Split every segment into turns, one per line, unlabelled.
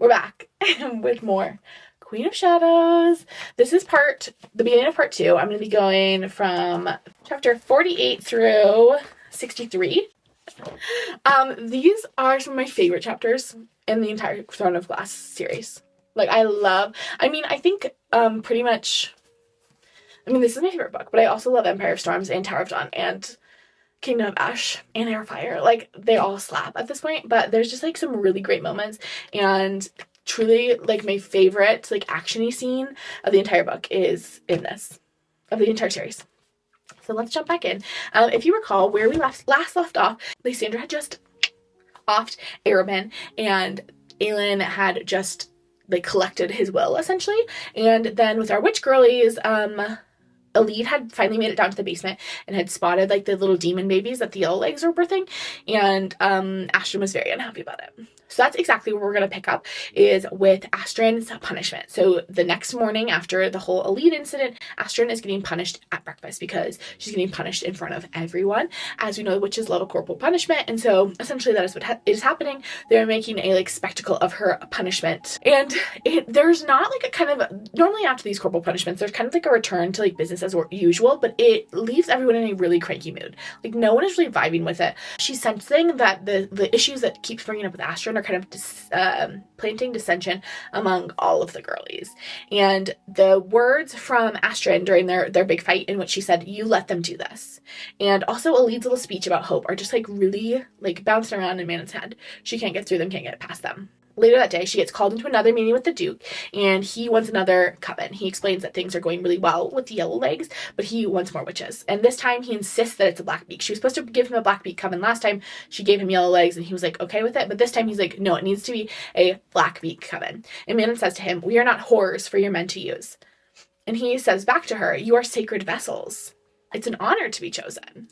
we're back with more Queen of Shadows. This is the beginning of part 2. I'm going to be going from chapter 48 through 63. These are some of my favorite chapters in the entire Throne of Glass series. Like, I think pretty much, this is my favorite book, but I also love Empire of Storms and Tower of Dawn and Kingdom of Ash and Air of Fire. Like, they all slap at this point, but there's just, like, some really great moments, and truly, like, my favorite, like, action-y scene of the entire book is in this, of the entire series. So let's jump back in. If you recall, where we last left off, Lysandra had just offed Arobin, and Aelin had just, like, collected his will, essentially, and then with our witch girlies, Elide had finally made it down to the basement and had spotted, like, the little demon babies that the yellow legs were birthing, and Asterin was very unhappy about it. So that's exactly where we're going to pick up, is with Asterin's punishment. So the next morning after the whole Elide incident, Asterin is getting punished at breakfast because she's getting punished in front of everyone. As we know, witches love a corporal punishment, and so essentially that is what is happening. They're making a, like, spectacle of her punishment. And there's not, like, a kind of, normally after these corporal punishments, there's kind of, like, a return to, like, business as usual, but it leaves everyone in a really cranky mood. Like, no one is really vibing with it. She's sensing that the issues that keeps bringing up with Asterin are kind of planting dissension among all of the girlies. And the words from Asterin during their big fight, in which she said, "You let them do this," and also Elide's little speech about hope, are just, like, really, like, bouncing around in Manon's head. She can't get through them, can't get past them. Later that day, she gets called into another meeting with the Duke, and he wants another coven. He explains that things are going really well with the yellow legs, but he wants more witches. And this time, he insists that it's a black beak. She was supposed to give him a black beak coven last time. She gave him yellow legs, and he was, like, okay with it. But this time, he's like, no, it needs to be a black beak coven. And Manon says to him, "We are not whores for your men to use." And he says back to her, "You are sacred vessels. It's an honor to be chosen."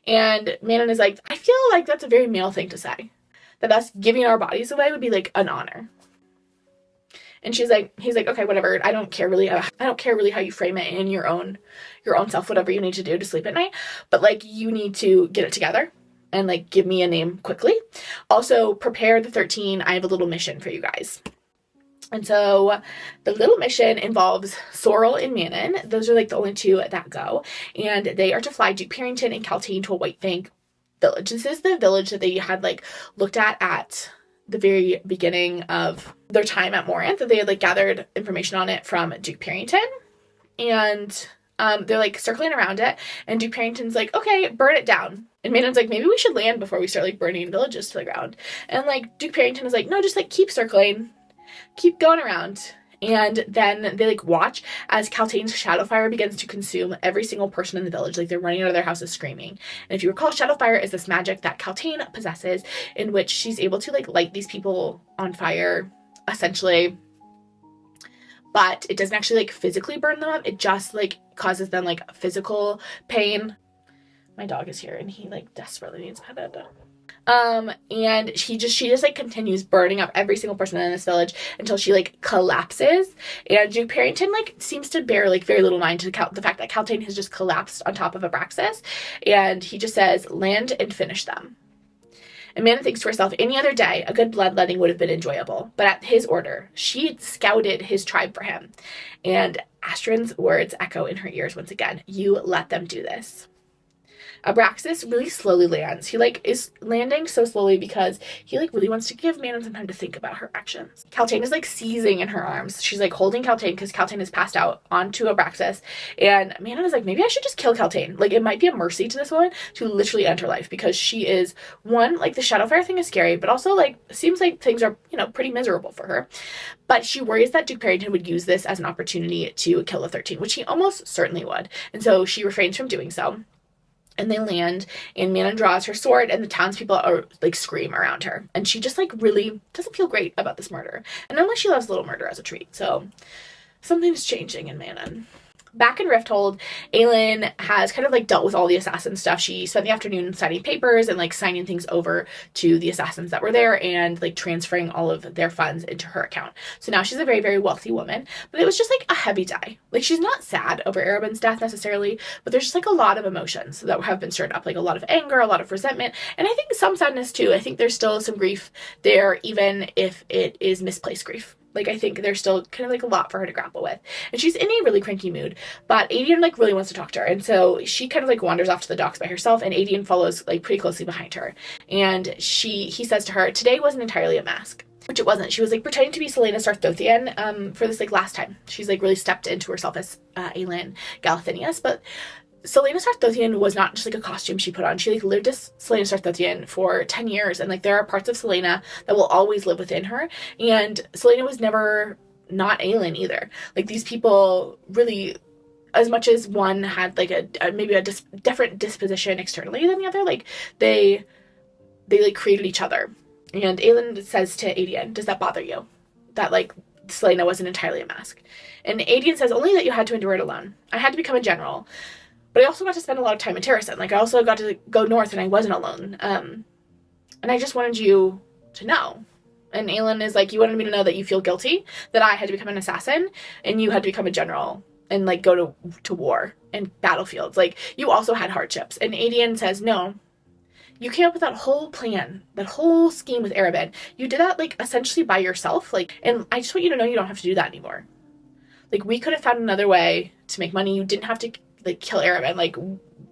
And Manon is like, I feel like that's a very male thing to say. That us giving our bodies away would be, like, an honor. And he's like, okay, whatever. I don't care really how you frame it in your own self, whatever you need to do to sleep at night. But, like, you need to get it together and, like, give me a name quickly. Also, prepare the 13. I have a little mission for you guys. And so the little mission involves Sorrel and Manon. Those are, like, the only two that go. And they are to fly Duke Perrington and Kaltain to a White Fang village. This is the village that they had, like, looked at the very beginning of their time at Morinth, that they had, like, gathered information on it from Duke Perrington, and they're, like, circling around it, and Duke Perrington's like, okay, burn it down. And Manon's like, maybe we should land before we start, like, burning villages to the ground. And, like, Duke Perrington is like, no, just, like, keep circling, keep going around. And then they, like, watch as Kaltain's Shadowfire begins to consume every single person in the village. Like, they're running out of their houses screaming. And if you recall, Shadowfire is this magic that Kaltain possesses, in which she's able to, like, light these people on fire, essentially. But it doesn't actually, like, physically burn them up. It just, like, causes them, like, physical pain. My dog is here, and he, like, desperately needs petted. And she just like continues burning up every single person in this village until she, like, collapses. And Duke Perrington, like, seems to bear, like, very little mind to the fact that Kaltain has just collapsed on top of Abraxas, and he just says, land and finish them. And Manon thinks to herself, any other day, a good bloodletting would have been enjoyable, but at his order, she scouted his tribe for him. And Asterin's words echo in her ears once again, you let them do this. Abraxas really slowly lands. He, like, is landing so slowly because he, like, really wants to give Manon some time to think about her actions. Kaltain is, like, seizing in her arms. She's, like, holding Kaltain because Kaltain is passed out onto Abraxas. And Manon is like, maybe I should just kill Kaltain. Like, it might be a mercy to this woman to literally end her life, because she is, one, like, the Shadowfire thing is scary, but also, like, seems like things are, you know, pretty miserable for her. But she worries that Duke Perrington would use this as an opportunity to kill the 13, which he almost certainly would. And so she refrains from doing so. And they land, and Manon draws her sword, and the townspeople are, like, scream around her. And she just, like, really doesn't feel great about this murder. And normally she loves little murder as a treat, so something's changing in Manon. Back in Rifthold, Aelin has kind of like dealt with all the assassin stuff. She spent the afternoon signing papers and like signing things over to the assassins that were there and like transferring all of their funds into her account. So now she's a very, very wealthy woman, but it was just like a heavy day. Like she's not sad over Arobyn's death necessarily, but there's just like a lot of emotions that have been stirred up, like a lot of anger, a lot of resentment, and I think some sadness too. I think there's still some grief there, even if it is misplaced grief. Like, I think there's still kind of like a lot for her to grapple with. And she's in a really cranky mood, but Aedion like really wants to talk to her. And so she kind of like wanders off to the docks by herself, and Aedion follows like pretty closely behind her. And he says to her, today wasn't entirely a mask. Which it wasn't. She was like pretending to be Celaena Sarthothian for this like last time. She's like really stepped into herself as Aelin Galathynius, but Celaena Sarthothian was not just like a costume she put on. She like lived as Celaena Sarthothian for 10 years, and like there are parts of Celaena that will always live within her, and Celaena was never not Aelin either. Like these people really, as much as one had like maybe a different disposition externally than the other, like they like created each other. And Aelin says to Aedion, does that bother you? That like Celaena wasn't entirely a mask. And Aedion says, only that you had to endure it alone. I had to become a general. But I also got to spend a lot of time in Terracent. Like, I also got to go north, and I wasn't alone. And I just wanted you to know. And Aelin is like, you wanted me to know that you feel guilty, that I had to become an assassin, and you had to become a general, and, like, go to war and battlefields. Like, you also had hardships. And Aedion says, no, you came up with that whole plan, that whole scheme with Arobyn. You did that, like, essentially by yourself. Like, and I just want you to know you don't have to do that anymore. Like, we could have found another way to make money. You didn't have to like kill Arobyn. Like,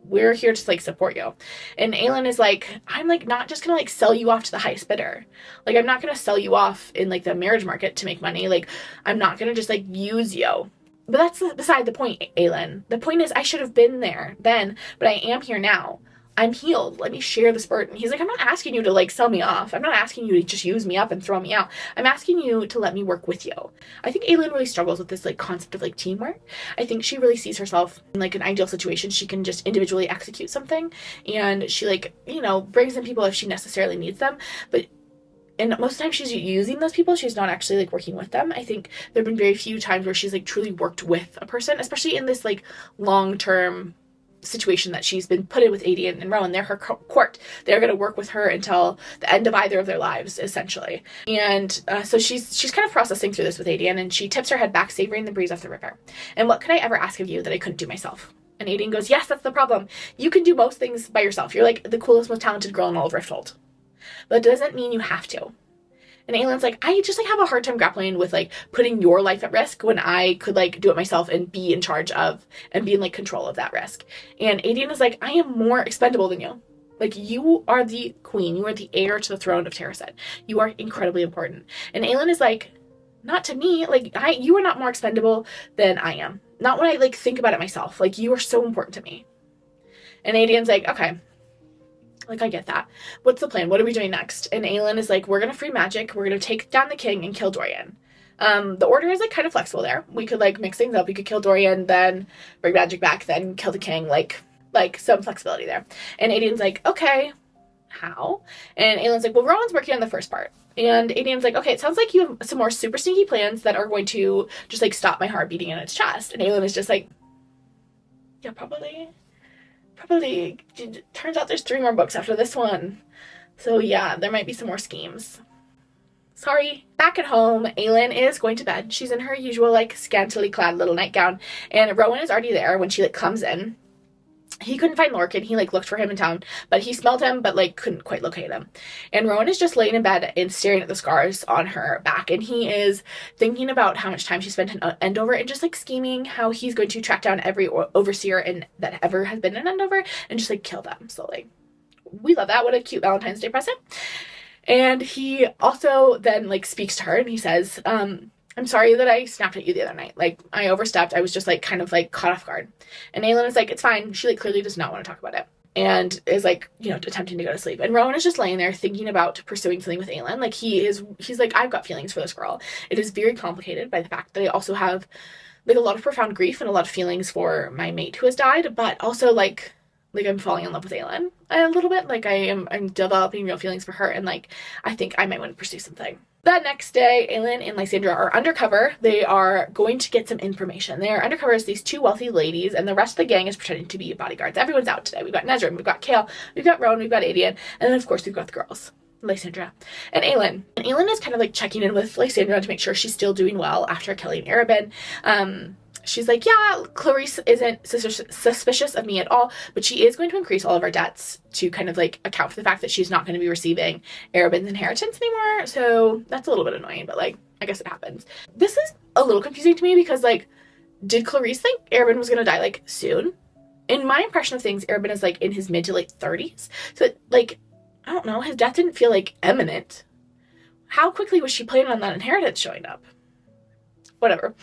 we're here to like support you. And Aelin is like, I'm like not just gonna like sell you off to the highest bidder. Like, I'm not gonna sell you off in like the marriage market to make money. Like, I'm not gonna just like use you. But that's beside the point, Aelin. The point is I should have been there then, but I am here now. I'm healed. Let me share this burden. He's like, I'm not asking you to like sell me off. I'm not asking you to just use me up and throw me out. I'm asking you to let me work with you. I think Aelin really struggles with this like concept of like teamwork. I think she really sees herself in like an ideal situation. She can just individually execute something, and she like, you know, brings in people if she necessarily needs them. And most of the time she's using those people, she's not actually like working with them. I think there have been very few times where she's like truly worked with a person, especially in this like long-term situation that she's been put in with Aedion and Rowan. They're her court. They're going to work with her until the end of either of their lives, essentially. And so she's kind of processing through this with Aedion, and she tips her head back, savoring the breeze off the river. And what could I ever ask of you that I couldn't do myself? And Aedion goes, yes, that's the problem. You can do most things by yourself. You're like the coolest, most talented girl in all of Rifthold. But it doesn't mean you have to. And Aelin's like, I just like have a hard time grappling with like putting your life at risk when I could like do it myself and be in charge of and be in like control of that risk. And Aedion is like, I am more expendable than you. Like, you are the queen. You are the heir to the throne of Terracent. You are incredibly important. And Aelin is like, not to me. Like, you are not more expendable than I am. Not when I like think about it myself. Like, you are so important to me. And Aedion's like, okay. Like, I get that. What's the plan? What are we doing next? And Aelin is like, we're going to free magic. We're going to take down the king and kill Dorian. The order is, like, kind of flexible there. We could, like, mix things up. We could kill Dorian, then bring magic back, then kill the king. Like some flexibility there. And Aedion's like, okay, how? And Aelin's like, well, Rowan's working on the first part. And Aedion's like, okay, it sounds like you have some more super sneaky plans that are going to just, like, stop my heart beating in its chest. And Aelin is just like, yeah, probably, turns out there's 3 more books after this one. So yeah, there might be some more schemes. Sorry. Back at home, Aelin is going to bed. She's in her usual, like, scantily clad little nightgown. And Rowan is already there when she, like, comes in. He couldn't find Lorcan. He, like, looked for him in town, but he smelled him, but, like, couldn't quite locate him. And Rowan is just laying in bed and staring at the scars on her back, and he is thinking about how much time she spent in Endover and just, like, scheming how he's going to track down every overseer that ever has been in Endover and just, like, kill them slowly. We love that. What a cute Valentine's Day present. And he also then, like, speaks to her, and he says, I'm sorry that I snapped at you the other night. Like, I overstepped. I was just, like, kind of, like, caught off guard. And Aelin is like, it's fine. She, like, clearly does not want to talk about it. And is, like, you know, attempting to go to sleep. And Rowan is just laying there thinking about pursuing something with Aelin. Like, he's like, I've got feelings for this girl. It is very complicated by the fact that I also have, like, a lot of profound grief and a lot of feelings for my mate who has died. But also, like, like, I'm falling in love with Aelin a little bit. Like, I'm developing real feelings for her, and, like, I think I might want to pursue something. That next day, Aelin and Lysandra are undercover. They are going to get some information. They are undercover as these two wealthy ladies, and the rest of the gang is pretending to be bodyguards. Everyone's out today. We've got Nezrin, we've got Kale, we've got Rowan, we've got Adian, and then, of course, we've got the girls. Lysandra and Aelin. And Aelin is kind of, like, checking in with Lysandra to make sure she's still doing well after killing Arobynn. She's like, yeah, Clarisse isn't suspicious of me at all, but she is going to increase all of our debts to kind of, like, account for the fact that she's not going to be receiving Arobynn's inheritance anymore. So that's a little bit annoying, but, like, I guess it happens. This is a little confusing to me because, like, did Clarisse think Arobynn was going to die, like, soon? In my impression of things, Arobynn is, like, in his mid to late 30s. So, like, I don't know, his death didn't feel, like, imminent. How quickly was she planning on that inheritance showing up? Whatever.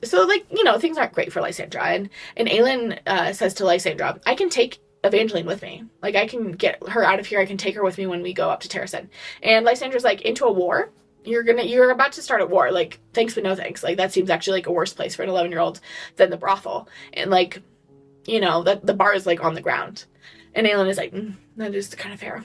So, like, you know, things aren't great for Lysandra. And Aelin says to Lysandra, I can take Evangeline with me. Like, I can get her out of here. I can take her with me when we go up to Crescent. And Lysandra's like, into a war? You're about to start a war. Like, thanks but no thanks. Like, that seems actually like a worse place for an 11-year-old than the brothel. And, like, you know, the bar is, like, on the ground. And Aelin is like, that is kind of fair.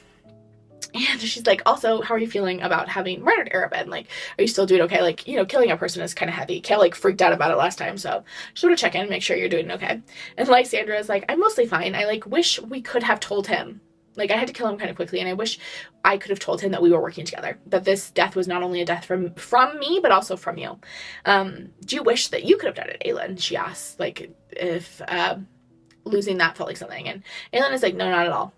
And she's like, also, how are you feeling about having murdered Arobynn? Like, are you still doing okay? Like, you know, killing a person is kind of heavy. Kale, like, freaked out about it last time, so just want to check in, make sure you're doing okay. And Lysandra is like, I'm mostly fine. I, like, wish we could have told him. Like, I had to kill him kind of quickly, and I wish I could have told him that we were working together. That this death was not only a death from me, but also from you. Do you wish that you could have done it, Aelin? She asks, like, if losing that felt like something. And Aelin is like, no, not at all.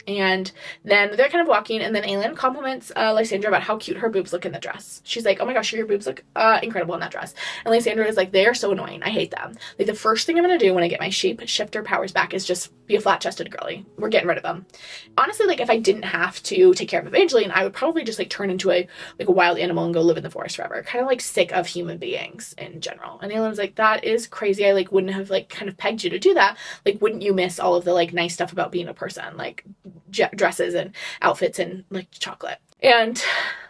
And then they're kind of walking, and then Aelin compliments Lysandra about how cute her boobs look in the dress. She's like, oh my gosh, your boobs look incredible in that dress. And Lysandra is like, they are so annoying. I hate them. Like, the first thing I'm going to do when I get my shape shifter powers back is just be a flat-chested girly. We're getting rid of them. Honestly, like, if I didn't have to take care of Evangeline, I would probably just, like, turn into a wild animal and go live in the forest forever. Kind of, like, sick of human beings in general. And Aelin's like, that is crazy. I, like, wouldn't have, like, kind of pegged you to do that. Like, wouldn't you miss all of the, like, nice stuff about being a person? Like, dresses and outfits and, like, chocolate. And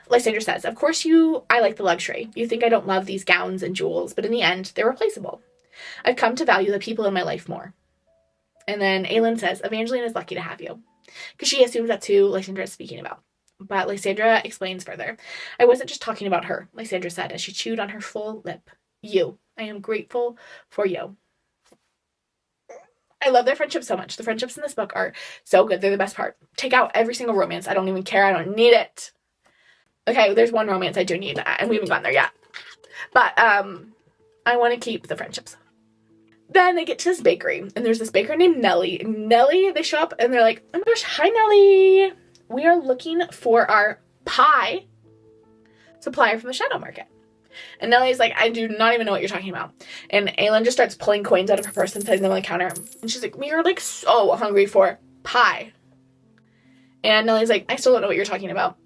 Lysandra says, of course I like the luxury. You think I don't love these gowns and jewels, but in the end, they're replaceable. I've come to value the people in my life more. And then Aelin says, Evangeline is lucky to have you. Because she assumes that's who Lysandra is speaking about. But Lysandra explains further. I wasn't just talking about her, Lysandra said as she chewed on her full lip. You. I am grateful for you. I love their friendship so much. The friendships in this book are so good. They're the best part. Take out every single romance. I don't even care. I don't need it. Okay, there's one romance I do need, and we haven't gotten there yet. But I want to keep the friendships. Then they get to this bakery, and there's this baker named Nellie. Nellie, they show up, and they're like, oh my gosh, hi, Nellie. We are looking for our pie supplier from the Shadow Market. And Nellie's like, I do not even know what you're talking about. And Aelin just starts pulling coins out of her purse and setting them on the counter. And she's like, we are, like, so hungry for pie. And Nellie's like, I still don't know what you're talking about.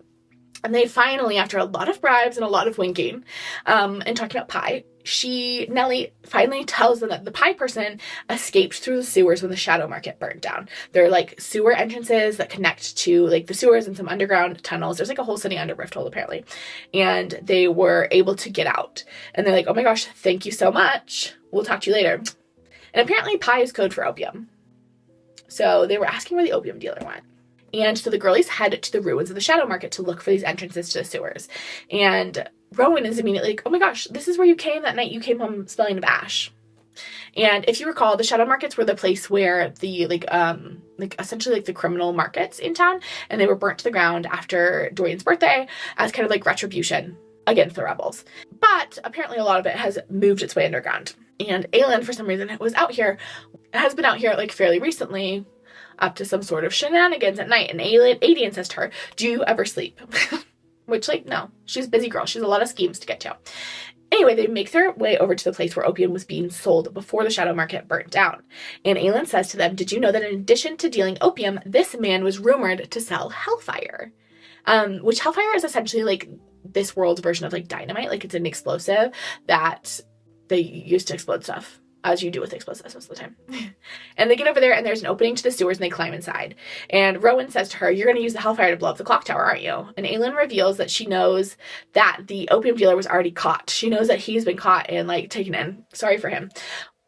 And they finally, after a lot of bribes and a lot of winking, and talking about pie, Nellie finally tells them that the pie person escaped through the sewers when the Shadow Market burned down. There are, like, sewer entrances that connect to, like, the sewers and some underground tunnels. There's, like, a whole city under Rifthold, apparently. And they were able to get out. And they're like, oh my gosh, thank you so much. We'll talk to you later. And apparently pie is code for opium. So they were asking where the opium dealer went. And so the girlies head to the ruins of the Shadow Market to look for these entrances to the sewers. And Rowan is immediately like, oh my gosh, this is where you came that night you came home smelling of ash. And if you recall, the Shadow Markets were the place where the, essentially, like, the criminal markets in town, and they were burnt to the ground after Dorian's birthday as kind of, like, retribution against the rebels. But apparently a lot of it has moved its way underground. And Aelin, for some reason, has been out here, like, fairly recently, up to some sort of shenanigans at night. And Adian says to her, do you ever sleep? Which, like, no. She's a busy girl. She has a lot of schemes to get to. Anyway, they make their way over to the place where opium was being sold before the Shadow Market burnt down. And Aelin says to them, did you know that in addition to dealing opium, this man was rumored to sell hellfire? Which hellfire is essentially, like, this world's version of, like, dynamite. Like, it's an explosive that they use to explode stuff, as you do with explosives most of the time. And they get over there, and there's an opening to the sewers, and they climb inside. And Rowan says to her, you're going to use the hellfire to blow up the clock tower, aren't you? And Aelin reveals that she knows that the opium dealer was already caught. She knows that he's been caught and, like, taken in. Sorry for him.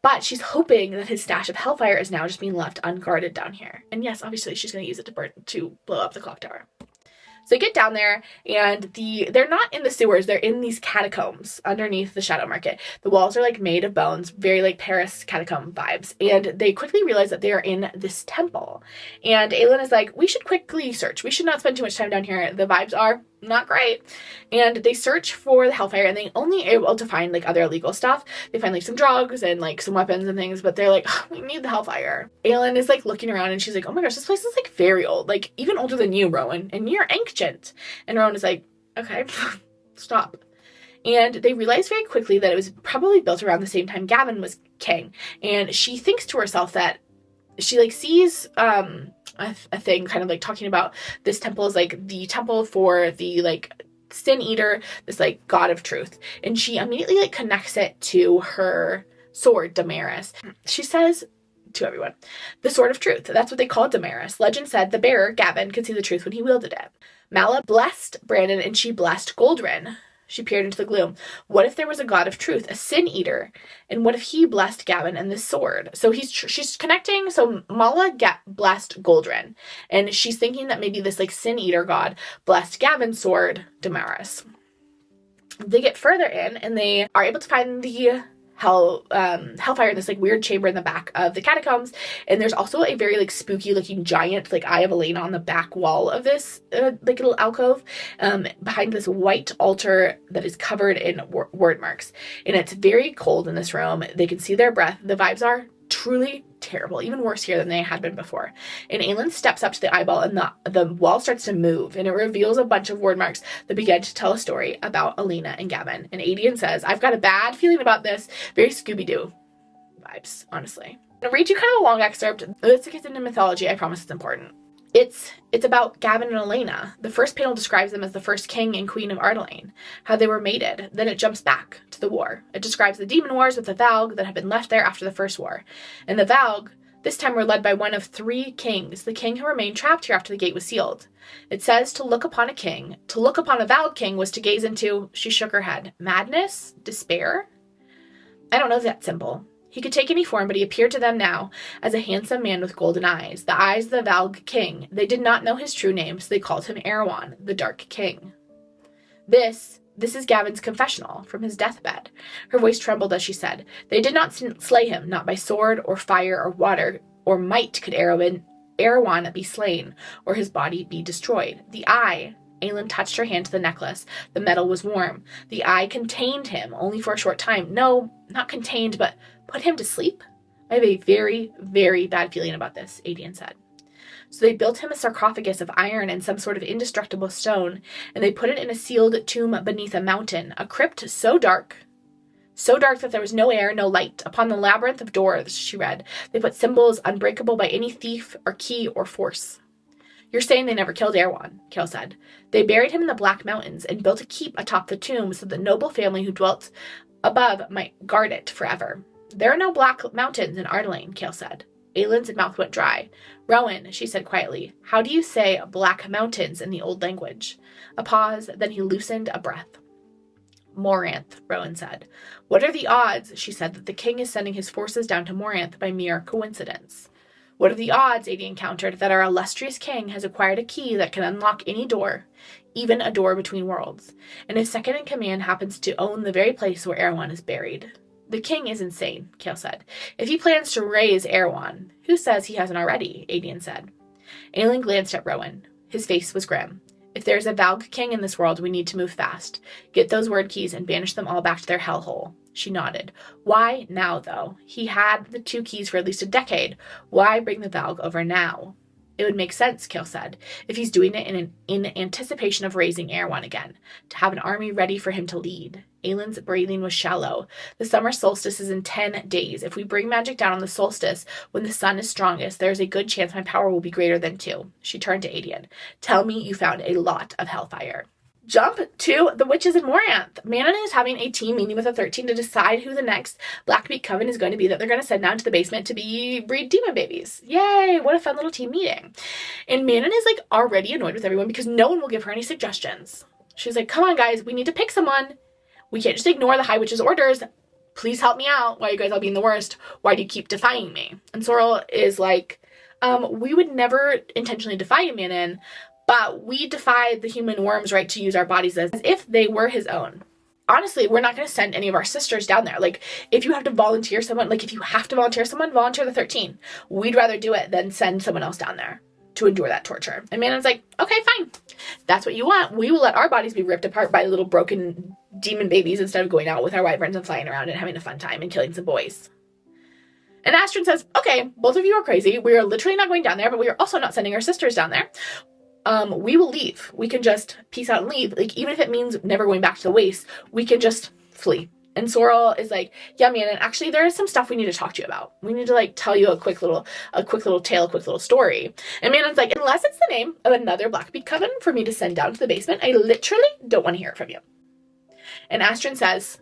But she's hoping that his stash of hellfire is now just being left unguarded down here. And yes, obviously she's going to use it to blow up the clock tower. So they get down there, and they're not in the sewers, they're in these catacombs underneath the Shadow Market. The walls are like made of bones, very like Paris catacomb vibes. And they quickly realize that they are in this temple. And Aelin is like, we should quickly search. We should not spend too much time down here. The vibes are not great. And they search for the hellfire, and they only able to find like other illegal stuff. They find like some drugs and like some weapons and things, but they're like, oh, we need the hellfire. Aelin is like looking around, and she's like, oh my gosh, this place is like very old, like even older than you, Rowan, and you're ancient. And Rowan is like, okay, stop. And they realize very quickly that it was probably built around the same time Gavin was king. And she thinks to herself that she like sees a thing kind of like talking about this temple is like the temple for the like sin eater, this like god of truth. And she immediately like connects it to her sword, Damaris. She says to everyone, the sword of truth. That's what they called Damaris. Legend said the bearer, Gavin, could see the truth when he wielded it. Mala blessed Brandon, and she blessed Goldrin. She peered into the gloom. What if there was a god of truth, a sin eater? And what if he blessed Gavin and this sword? So she's connecting. So Mala blessed Goldrin. And she's thinking that maybe this like sin eater god blessed Gavin's sword, Damaris. They get further in, and they are able to find the hellfire in this like weird chamber in the back of the catacombs. And there's also a very like spooky looking giant like Eye of Aelin on the back wall of this like little alcove behind this white altar that is covered in word marks. And it's very cold in this room. They can see their breath. The vibes are truly terrible, even worse here than they had been before. And Aelin steps up to the eyeball, and the wall starts to move, and it reveals a bunch of word marks that begin to tell a story about Alina and Gavin. And Adian says, I've got a bad feeling about this. Very Scooby-Doo vibes, honestly. I'm gonna read you kind of a long excerpt. This gets into mythology. I promise it's important. It's about Gavin and Elena. The first panel describes them as the first king and queen of Ardalan, how they were mated. Then it jumps back to the war. It describes the demon wars with the Valg that had been left there after the first war. And the Valg, this time, were led by one of 3 kings, the king who remained trapped here after the gate was sealed. It says to look upon a king. To look upon a Valg king was to gaze into, she shook her head, madness? Despair? I don't know that symbol. He could take any form, but he appeared to them now as a handsome man with golden eyes, the eyes of the Valg king. They did not know his true name, so they called him Erewhon, the Dark King. This is Gavin's confessional from his deathbed. Her voice trembled as she said, they did not slay him, not by sword or fire or water or might could Erewhon be slain, or his body be destroyed. The eye, Aelin touched her hand to the necklace. The metal was warm. The eye contained him, only for a short time. No, not contained, but put him to sleep? I have a very, very bad feeling about this, Adian said. So they built him a sarcophagus of iron and some sort of indestructible stone, and they put it in a sealed tomb beneath a mountain, a crypt so dark that there was no air, no light. Upon the labyrinth of doors, she read, they put symbols unbreakable by any thief or key or force. You're saying they never killed Erewhon, Kale said. They buried him in the Black Mountains and built a keep atop the tomb so the noble family who dwelt above might guard it forever. There are no Black Mountains in Ardalan, Kale said. Aelin's mouth went dry. Rowan, she said quietly, how do you say Black Mountains in the old language? A pause, then he loosened a breath. Moranth, Rowan said. What are the odds, she said, that the king is sending his forces down to Moranth by mere coincidence? What are the odds, Adian countered, that our illustrious king has acquired a key that can unlock any door, even a door between worlds, and his second-in-command happens to own the very place where Erewhon is buried? The king is insane, Kale said. If he plans to raise Erewhon, who says he hasn't already? Adian said. Aelin glanced at Rowan. His face was grim. If there's a Valg king in this world, we need to move fast. Get those word keys and banish them all back to their hellhole. She nodded. Why now, though? He had the 2 keys for at least a decade. Why bring the Valg over now? It would make sense, Kale said, if he's doing it in anticipation of raising Erewhon again, to have an army ready for him to lead. Aelin's breathing was shallow. The summer solstice is in 10 days. If we bring magic down on the solstice when the sun is strongest, there's a good chance my power will be greater than 2. She turned to Adian. Tell me you found a lot of hellfire. Jump to the witches in Moranth. Manon is having a team meeting with the 13 to decide who the next Blackbeak Coven is going to be that they're going to send down to the basement to breed demon babies. Yay! What a fun little team meeting. And Manon is like already annoyed with everyone because no one will give her any suggestions. She's like, come on guys, we need to pick someone. We can't just ignore the High Witch's orders. please help me out. Why are you guys all being the worst? Why do you keep defying me? And Sorrel is like, we would never intentionally defy you, Manon, but we defy the human worm's right to use our bodies as if they were his own. Honestly, we're not going to send any of our sisters down there. Like, if you have to volunteer someone, volunteer the 13. We'd rather do it than send someone else down there to endure that torture. And Manon's like, okay, fine. That's what you want. We will let our bodies be ripped apart by little broken demon babies instead of going out with our wyverns and flying around and having a fun time and killing some boys. And Asterin says, okay, both of you are crazy. We are literally not going down there, but we are also not sending our sisters down there. We will leave. We can just peace out and leave. Like, even if it means never going back to the waste, we can just flee. And Sorrel is like, yeah, Manon, actually there is some stuff we need to talk to you about. We need to like tell you a quick little tale, a quick little story. And Manon's like, unless it's the name of another Blackbeak coven for me to send down to the basement, I literally don't want to hear it from you. And Asterin says,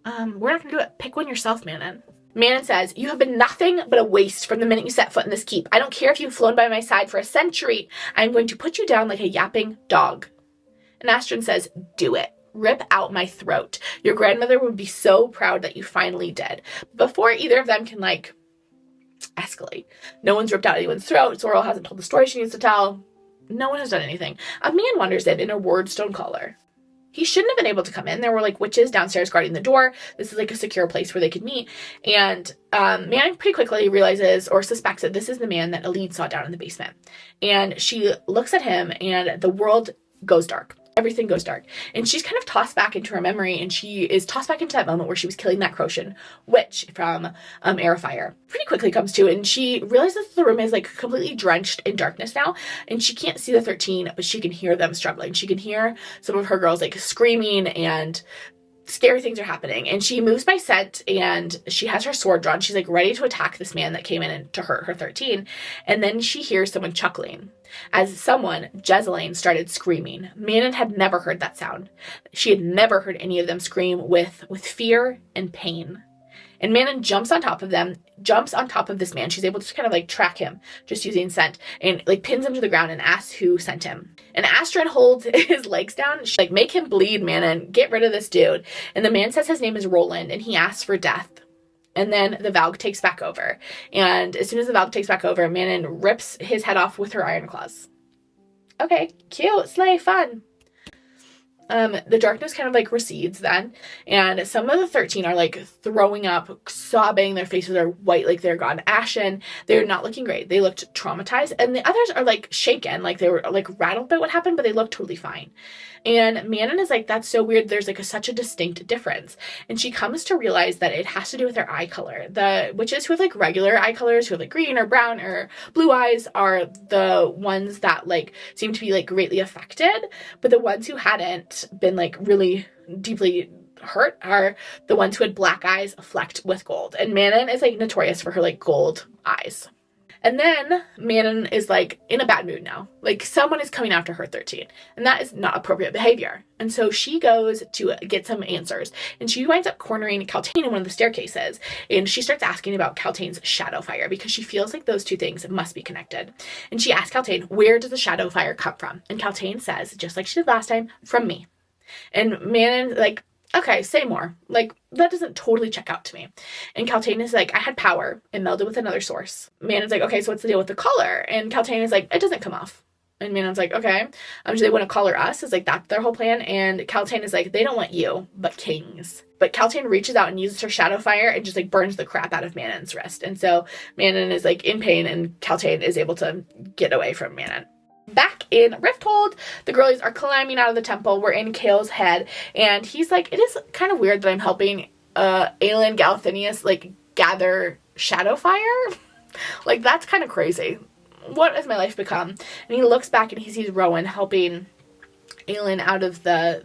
we're not gonna do it. Pick one yourself, Manon. Manon says, you have been nothing but a waste from the minute you set foot in this keep. I don't care if you've flown by my side for a century. I'm going to put you down like a yapping dog. And Asterin says, do it. Rip out my throat. Your grandmother would be so proud that you finally did. Before either of them can, like, escalate. No one's ripped out anyone's throat. Sorrel hasn't told the story she needs to tell. No one has done anything. A man wanders in a wardstone collar. He shouldn't have been able to come in. There were, like, witches downstairs guarding the door. This is, like, a secure place where they could meet. And Manon pretty quickly realizes or suspects that this is the man that Aelin saw down in the basement. And she looks at him, and the world goes dark. Everything goes dark. And she's kind of tossed back into her memory, and she is tossed back into that moment where she was killing that Crescent witch from Airfire. Pretty quickly comes to, and she realizes the room is like completely drenched in darkness now, and she can't see the 13, but she can hear them struggling. She can hear some of her girls like screaming, and scary things are happening. And she moves by scent, and she has her sword drawn. She's like ready to attack this man that came in and to hurt her 13. And then she hears someone chuckling as someone, Evangeline, started screaming. Manon had never heard that sound. She had never heard any of them scream with fear and pain. And Manon jumps on top of this man. She's able to kind of like track him just using scent, and like pins him to the ground and asks who sent him. And Asterin holds his legs down. She's like, make him bleed, Manon. Get rid of this dude. And the man says his name is Roland, and he asks for death. And then the Valg takes back over. And as soon as the Valg takes back over, Manon rips his head off with her iron claws. Okay, cute, slay, fun. The darkness kind of like recedes then, and some of the 13 are like throwing up, sobbing. Their faces are white, like they're gone ashen. They're not looking great. They looked traumatized, and the others are like shaken, like they were like rattled by what happened, but they look totally fine. And Manon is like, that's so weird. There's like such a distinct difference. And she comes to realize that it has to do with their eye color. The witches who have like regular eye colors, who have like green or brown or blue eyes, are the ones that like seem to be like greatly affected. But the ones who hadn't been like really deeply hurt are the ones who had black eyes flecked with gold. And Manon is like notorious for her like gold eyes. And then Manon is like in a bad mood now. Like someone is coming after her 13. And that is not appropriate behavior. And so she goes to get some answers. And she winds up cornering Kaltain in one of the staircases. And she starts asking about Kaltain's shadow fire, because she feels like those two things must be connected. And she asks Kaltain, where does the shadow fire come from? And Kaltain says, just like she did last time, from me. And Manon like, okay, say more. Like, that doesn't totally check out to me. And Kaltain is like, I had power and melded with another source. Manon's like, okay, so what's the deal with the collar? And Kaltain is like, it doesn't come off. And Manon's like, okay. Do they want to collar us? Is like, that's their whole plan. And Kaltain is like, they don't want you, but kings. But Kaltain reaches out and uses her shadow fire and just like burns the crap out of Manon's wrist. And so Manon is like in pain, and Kaltain is able to get away from Manon. Back in Rifthold, the girlies are climbing out of the temple. We're in Kale's head, and he's like, it is kind of weird that I'm helping Aelin Galthinius like gather shadow fire. Like, that's kind of crazy. What has my life become? And he looks back and he sees Rowan helping Aelin out of the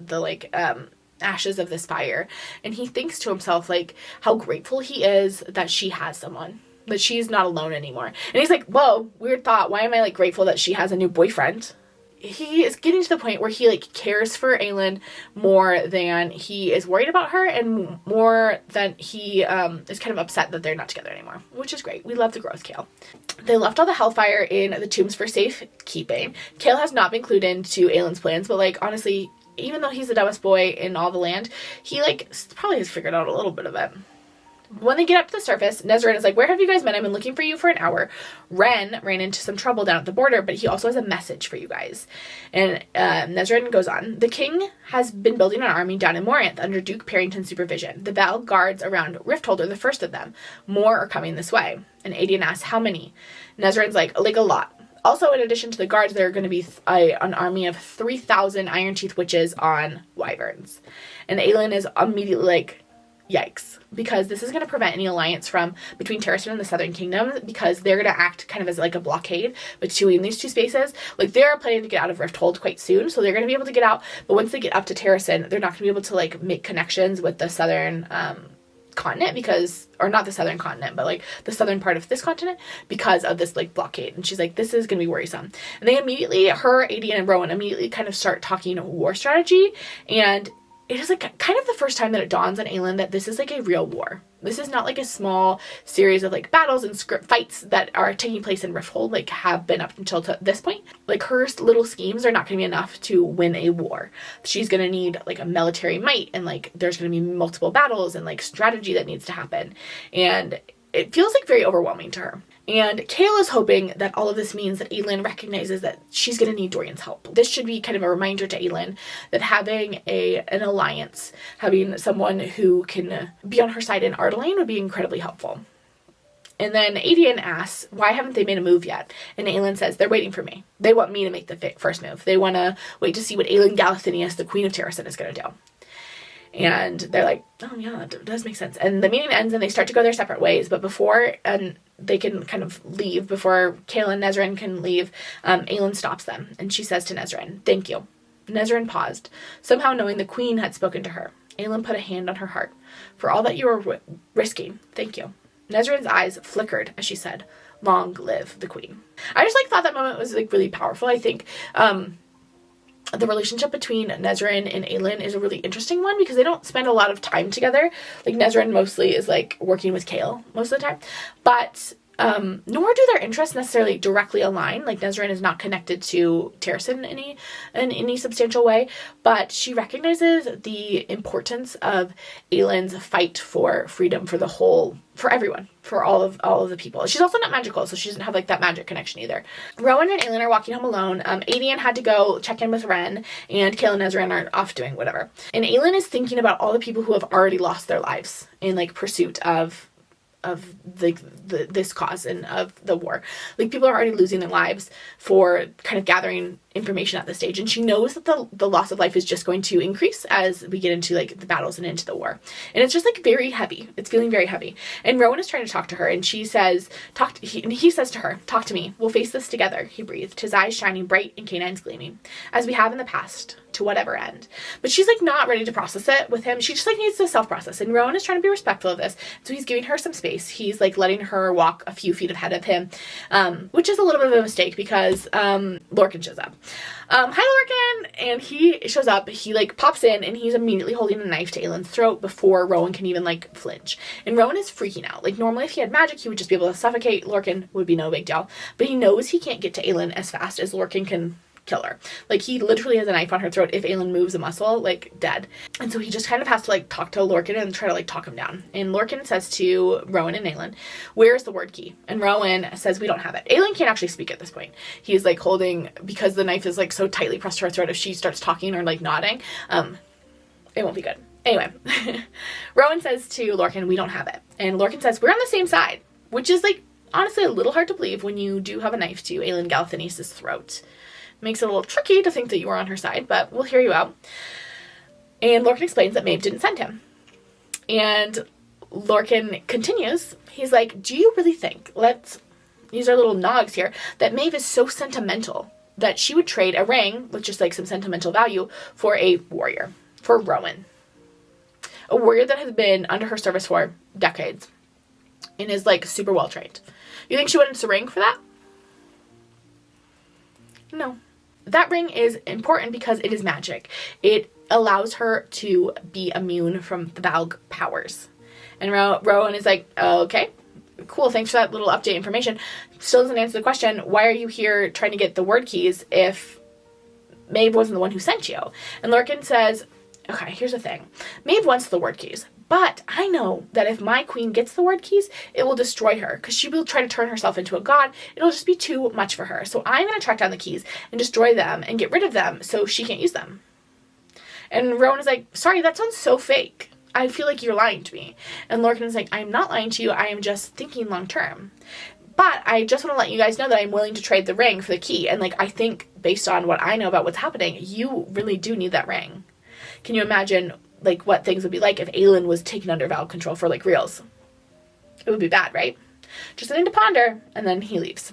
ashes of this fire, and he thinks to himself like how grateful he is that she has someone, that she's not alone anymore. And he's like, whoa, weird thought. Why am I like grateful that she has a new boyfriend? He is getting to the point where he like cares for Aelin more than he is worried about her, and more than he is kind of upset that they're not together anymore, which is great. We love the growth, Kale. They left all the hellfire in the tombs for safekeeping. Kale has not been clued into Aelin's plans, but like honestly, even though he's the dumbest boy in all the land, he like probably has figured out a little bit of it. When they get up to the surface, Nezran is like, where have you guys been? I've been looking for you for an hour. Ren ran into some trouble down at the border, but he also has a message for you guys. And Nezran goes on, the king has been building an army down in Morinth under Duke Parrington's supervision. The Valg guards around Rifthold are the first of them. More are coming this way. And Aelin asks, how many? Nezran's like a lot. Also, in addition to the guards, there are going to be an army of 3,000 Iron Teeth witches on wyverns. And Aelin is immediately like, yikes, because this is going to prevent any alliance between Terrasen and the Southern Kingdom, because they're going to act kind of as like a blockade between these two spaces. Like, they're planning to get out of Rifthold quite soon, so they're going to be able to get out, but once they get up to Terrasen, they're not going to be able to like make connections with the southern continent, because, or not the southern continent, but like the southern part of this continent, because of this like blockade. And she's like, this is going to be worrisome. And they immediately, her, Aelin, and Rowan immediately kind of start talking war strategy, and it is like kind of the first time that it dawns on Aelin that this is like a real war. This is not like a small series of like battles and script fights that are taking place in Rifthold, like have been up until this point. Like, her little schemes are not going to be enough to win a war. She's going to need like a military might, and like there's going to be multiple battles and like strategy that needs to happen. And it feels like very overwhelming to her. And Kale is hoping that all of this means that Aelin recognizes that she's going to need Dorian's help. This should be kind of a reminder to Aelin that having an alliance, having someone who can be on her side in Ardelane would be incredibly helpful. And then Aedion asks, why haven't they made a move yet? And Aelin says, they're waiting for me. They want me to make the first move. They want to wait to see what Aelin Galathynius, the Queen of Terrasen, is going to do. And they're like, oh yeah, that does make sense. And the meeting ends and they start to go their separate ways. But before they can kind of leave, before Kale and Nezran can leave, Aelin stops them. And she says to Nezran, thank you. Nezran paused, somehow knowing the queen had spoken to her. Aelin put a hand on her heart. For all that you are risking, thank you. Nezran's eyes flickered as she said, long live the queen. I just thought that moment was really powerful. I think the relationship between Nezran and Aelin is a really interesting one, because they don't spend a lot of time together. Like, Nezran mostly is working with Kale most of the time, but nor do their interests necessarily directly align. Like, Nezran is not connected to Terrasen in any substantial way, but she recognizes the importance of Aelin's fight for freedom for everyone, for all of the people. She's also not magical, so she doesn't have that magic connection either. Rowan and Aelin are walking home alone. Aedion had to go check in with Ren, and Kale and Nezran are off doing whatever. And Aelin is thinking about all the people who have already lost their lives in pursuit of this cause and of the war. People are already losing their lives for kind of gathering information at this stage, and she knows that the loss of life is just going to increase as we get into the battles and into the war. And it's just very heavy. It's feeling very heavy. And Rowan is trying to talk to her, and she says, he says to her, talk to me. We'll face this together, he breathed, his eyes shining bright and canines gleaming, as we have in the past, to whatever end. But she's not ready to process it with him. She just needs to self-process, and Rowan is trying to be respectful of this, so he's giving her some space. He's letting her walk a few feet ahead of him, which is a little bit of a mistake, because Lorcan shows up. Hi Lorcan! And he shows up, he pops in, and he's immediately holding a knife to Aelin's throat before Rowan can even flinch. And Rowan is freaking out. Normally if he had magic, he would just be able to suffocate Lorcan, would be no big deal. But he knows he can't get to Aelin as fast as Lorcan can kill her. He literally has a knife on her throat. If Aelin moves a muscle, dead. And so he just kind of has to talk to Lorcan and try to talk him down. And Lorcan says to Rowan and Aelin, where's the word key? And Rowan says, we don't have it. Aelin can't actually speak at this point. He's holding, because the knife is so tightly pressed to her throat, if she starts talking or nodding, it won't be good. Anyway, Rowan says to Lorcan, we don't have it. And Lorcan says, we're on the same side, which is honestly a little hard to believe when you do have a knife to Aelin Galathynius' throat. Makes it a little tricky to think that you were on her side, but we'll hear you out. And Lorcan explains that Maeve didn't send him. And Lorcan continues. He's like, do you really think, let's use our little nogs here, that Maeve is so sentimental that she would trade a ring with just some sentimental value for a warrior, for Rowan? A warrior that has been under her service for decades and is super well trained. You think she wouldn't use a ring for that? No. That ring is important because it is magic. It allows her to be immune from the Valg powers. And Rowan is okay, cool, thanks for that little update information. Still doesn't answer the question, why are you here trying to get the word keys if Maeve wasn't the one who sent you? And Lorcan says, okay, here's the thing. Maeve wants the word keys, But I know that if my queen gets the ward keys, it will destroy her because she will try to turn herself into a god. It'll just be too much for her. So I'm going to track down the keys and destroy them and get rid of them so she can't use them. And Rowan is like, sorry, that sounds so fake. I feel like you're lying to me. And Lorcan is like, I'm not lying to you. I am just thinking long term. But I just want to let you guys know that I'm willing to trade the ring for the key. And like, I think based on what I know about what's happening, you really do need that ring. Can you imagine like what things would be like if Aelin was taken under Val control for like reals? It would be bad, right? Just something to ponder. And then he leaves.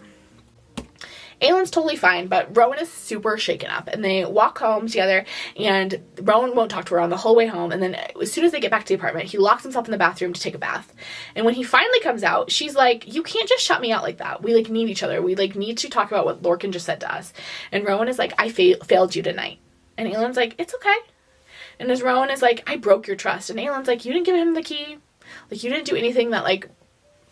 Aelin's totally fine, but Rowan is super shaken up, and they walk home together, and Rowan won't talk to her on the whole way home, and then as soon as they get back to the apartment, he locks himself in the bathroom to take a bath. And when he finally comes out, she's like, you can't just shut me out like that. We, like, need each other. We, like, need to talk about what Lorcan just said to us. And Rowan is like, I failed you tonight. And Aelin's like, it's okay. And as Rowan is like, I broke your trust. And Aelin's like, you didn't give him the key. Like, you didn't do anything that, like,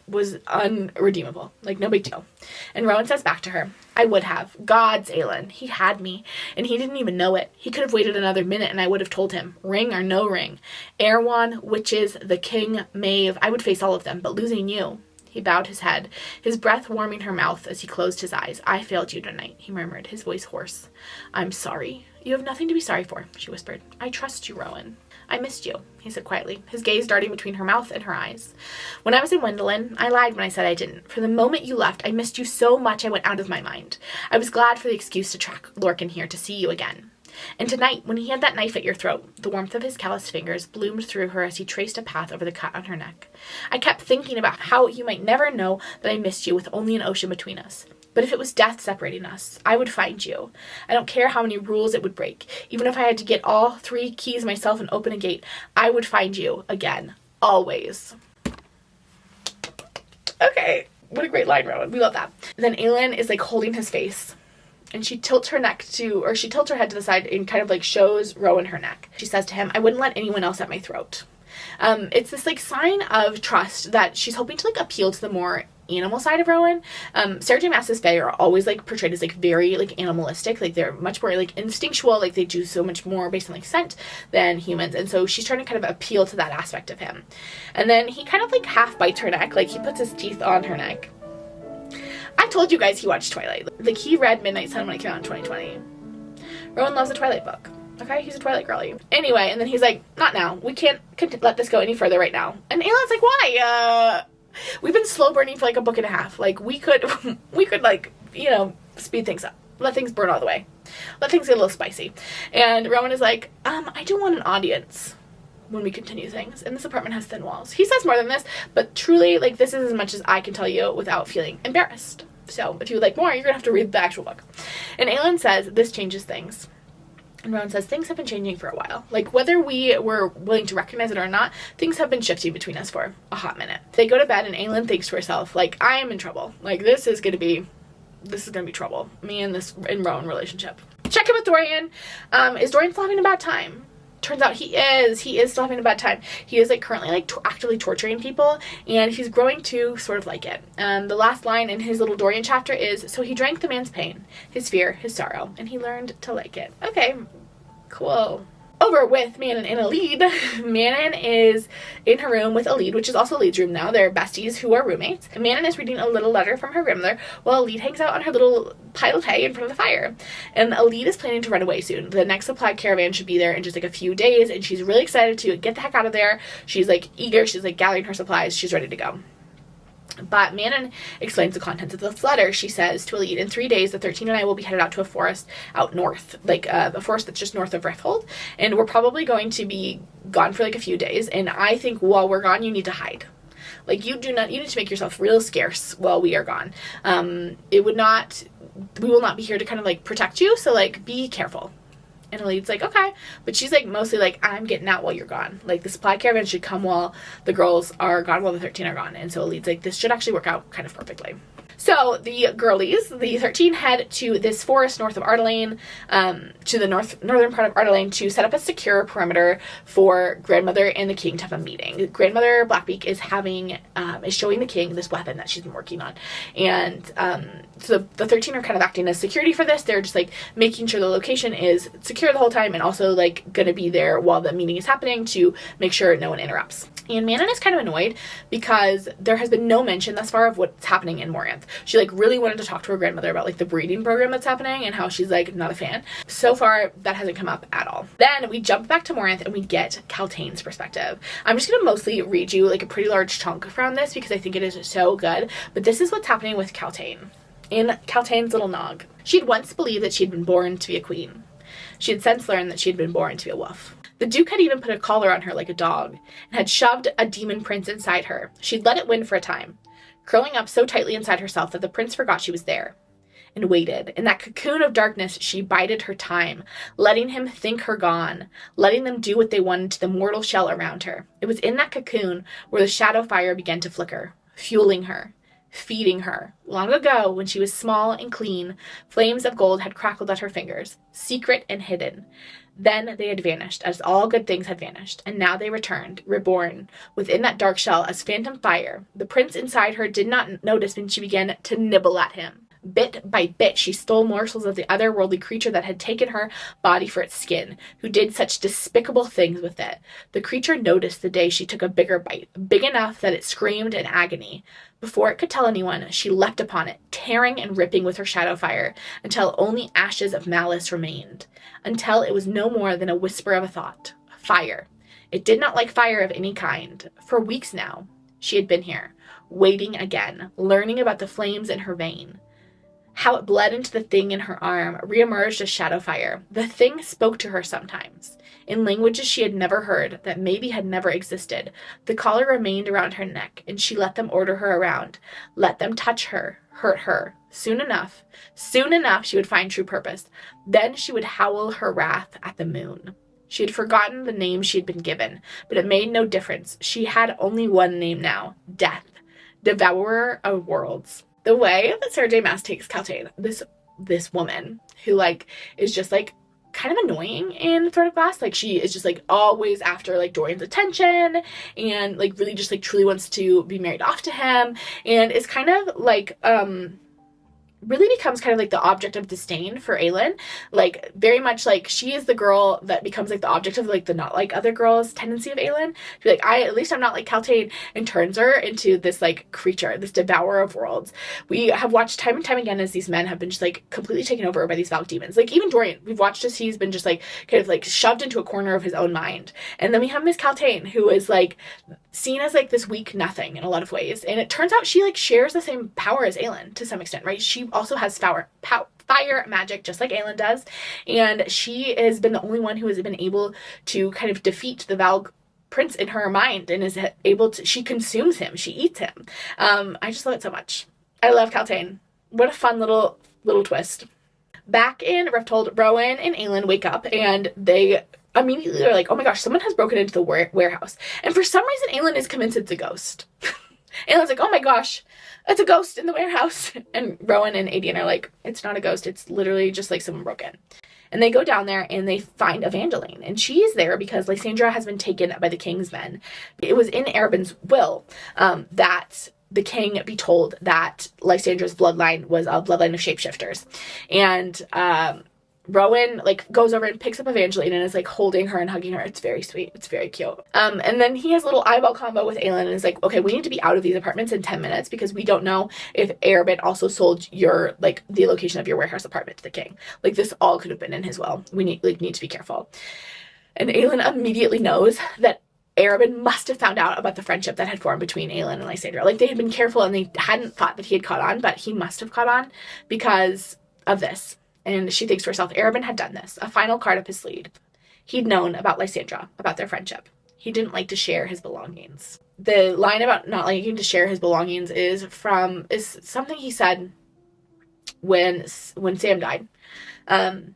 was unredeemable. Like, no big deal. And Rowan says back to her, I would have. God's Aelin. He had me, and he didn't even know it. He could have waited another minute, and I would have told him. Ring or no ring. Erewhon, witches, the king, Maeve. I would face all of them, but losing you. He bowed his head, his breath warming her mouth as he closed his eyes. I failed you tonight, he murmured, his voice hoarse. I'm sorry. You have nothing to be sorry for, she whispered. I trust you, Rowan. I missed you, he said quietly, his gaze darting between her mouth and her eyes. When I was in Wendelin, I lied when I said I didn't. For the moment you left, I missed you so much I went out of my mind. I was glad for the excuse to track Lorcan here to see you again. And tonight, when he had that knife at your throat, the warmth of his calloused fingers bloomed through her as he traced a path over the cut on her neck. I kept thinking about how you might never know that I missed you with only an ocean between us. But if it was death separating us, I would find you. I don't care how many rules it would break. Even if I had to get all 3 keys myself and open a gate, I would find you again. Always. Okay. What a great line, Rowan. We love that. Then Aelin is like holding his face. And she tilts her head to the side and kind of like shows Rowan her neck. She says to him, I wouldn't let anyone else at my throat. It's this like sign of trust that she's hoping to like appeal to the more animal side of Rowan. SarahJMaas's Fae are always like portrayed as like very like animalistic, like they're much more like instinctual, like they do so much more based on like scent than humans, and so she's trying to kind of appeal to that aspect of him. And then he kind of like half bites her neck, like he puts his teeth on her neck. I told you guys he watched Twilight. Like he read Midnight Sun when it came out in 2020. Rowan loves a Twilight book. Okay, he's a Twilight girly. Anyway, and then he's like, not now. We can't let this go any further right now. And Aelin's like, why? We've been slow burning for like a book and a half. Like we could like, you know, speed things up. Let things burn all the way. Let things get a little spicy. And Rowan is like, I do want an audience when we continue things. And this apartment has thin walls. He says more than this, but truly, like, this is as much as I can tell you without feeling embarrassed. So if you would like more, you're gonna have to read the actual book. And Aelin says, this changes things. And Rowan says, things have been changing for a while. Like, whether we were willing to recognize it or not, things have been shifting between us for a hot minute. They go to bed and Aelin thinks to herself, like, I am in trouble. Like, this is gonna be trouble. Me and this and Rowan relationship. Check in with Dorian. Is Dorian still having a bad time? Turns out he is still having a bad time. He is like currently like actively torturing people, and he's growing to sort of like it. The last line in his little Dorian chapter is, so he drank the man's pain, his fear, his sorrow, and he learned to like it. Okay, cool. Over with Manon and Elide. Manon is in her room with Elide, which is also Elide's room now. They're besties who are roommates. Manon is reading a little letter from her grandmother while Elide hangs out on her little pile of hay in front of the fire. And Elide is planning to run away soon. The next supply caravan should be there in just like a few days, and she's really excited to get the heck out of there. She's like eager. She's like gathering her supplies. She's ready to go. But Manon explains the contents of this letter. She says to Elide, in 3 days, the 13 and I will be headed out to a forest out north, like a forest that's just north of Rifthold, and we're probably going to be gone for like a few days, and I think while we're gone, you need to hide. Like, you need to make yourself real scarce while we are gone. We will not be here to kind of like protect you, so like be careful. And Elide's like, okay. But she's like mostly like, I'm getting out while you're gone. Like, the supply caravan should come while the girls are gone, while the 13 are gone. And so Elide's like, this should actually work out kind of perfectly. So the girlies, the 13, head to this forest north of Ardelane, to the northern part of Ardelane, to set up a secure perimeter for Grandmother and the King to have a meeting. Grandmother Blackbeak is showing the King this weapon that she's been working on. And so the 13 are kind of acting as security for this. They're just like making sure the location is secure the whole time, and also like gonna be there while the meeting is happening to make sure no one interrupts. And Manon is kind of annoyed because there has been no mention thus far of what's happening in Morinth. She like really wanted to talk to her grandmother about like the breeding program that's happening and how she's like not a fan. So far that hasn't come up at all. Then we jump back to Morinth and we get Kaltain's perspective. I'm just gonna mostly read you like a pretty large chunk from this because I think it is so good. But this is what's happening with Kaltain. In Kaltain's little nog. She had once believed that she had been born to be a queen. She had since learned that she had been born to be a wolf. The Duke had even put a collar on her like a dog, and had shoved a demon prince inside her. She'd let it win for a time, curling up so tightly inside herself that the prince forgot she was there, and waited. In that cocoon of darkness, she bided her time, letting him think her gone, letting them do what they wanted to the mortal shell around her. It was in that cocoon where the shadow fire began to flicker, fueling her, feeding her. Long ago, when she was small and clean, flames of gold had crackled at her fingers, secret and hidden. Then they had vanished, as all good things had vanished, and now they returned, reborn, within that dark shell as phantom fire. The prince inside her did not notice when she began to nibble at him. Bit by bit, she stole morsels of the otherworldly creature that had taken her body for its skin, who did such despicable things with it. The creature noticed the day she took a bigger bite, big enough that it screamed in agony. Before it could tell anyone, she leapt upon it, tearing and ripping with her shadow fire, until only ashes of malice remained, until it was no more than a whisper of a thought. Fire. It did not like fire of any kind. For weeks now, she had been here, waiting again, learning about the flames in her vein. How it bled into the thing in her arm, reemerged as shadow fire. The thing spoke to her sometimes, in languages she had never heard, that maybe had never existed. The collar remained around her neck, and she let them order her around, let them touch her, hurt her. Soon enough, she would find true purpose. Then she would howl her wrath at the moon. She had forgotten the name she had been given, but it made no difference. She had only one name now, Death, Devourer of Worlds. The way that SarahJMaas takes Kaltain, this woman who like is just like kind of annoying in Throne of Glass, like she is just like always after like Dorian's attention and like really just like truly wants to be married off to him, and is kind of like really becomes kind of like the object of disdain for Aelin. Like very much like she is the girl that becomes like the object of like the not like other girls tendency of Aelin to be like, at least I'm not like Kaltain, and turns her into this like creature, this devourer of worlds. We have watched time and time again as these men have been just like completely taken over by these Valk demons. Like even Dorian, we've watched as he's been just like kind of like shoved into a corner of his own mind. And then we have Miss Kaltain, who is like seen as like this weak nothing in a lot of ways, and it turns out she like shares the same power as Aelin to some extent, right? She also has fire magic just like Aelin does, and she has been the only one who has been able to kind of defeat the Valk prince in her mind, and is able to, she consumes him, she eats him. I just love it so much. I love Kaltain. What a fun little twist. Back in Rifthold, Rowan and Aelin wake up, and they immediately are like, oh my gosh, someone has broken into the warehouse. And for some reason, Aelin is convinced it's a ghost. Aelin's like, oh my gosh, it's a ghost in the warehouse. And Rowan and Aedion are like, it's not a ghost. It's literally just like someone broke in. And they go down there and they find Evangeline. And she is there because Lysandra has been taken by the king's men. It was in Erebin's will that the king be told that Lysandra's bloodline was a bloodline of shapeshifters. And Rowan like goes over and picks up Evangeline and is like holding her and hugging her. It's very sweet. It's very cute. And then he has a little eyeball combo with Aelin and is like, okay, we need to be out of these apartments in 10 minutes because we don't know if Erebin also sold your like the location of your warehouse apartment to the king. Like this all could have been in his will. We need to be careful. And Aelin immediately knows that Erebin must have found out about the friendship that had formed between Aelin and Lysandra. Like they had been careful and they hadn't thought that he had caught on, but he must have caught on because of this. And she thinks to herself, Erebin had done this, a final card up his sleeve. He'd known about Lysandra, about their friendship. He didn't like to share his belongings. The line about not liking to share his belongings is something he said when Sam died. And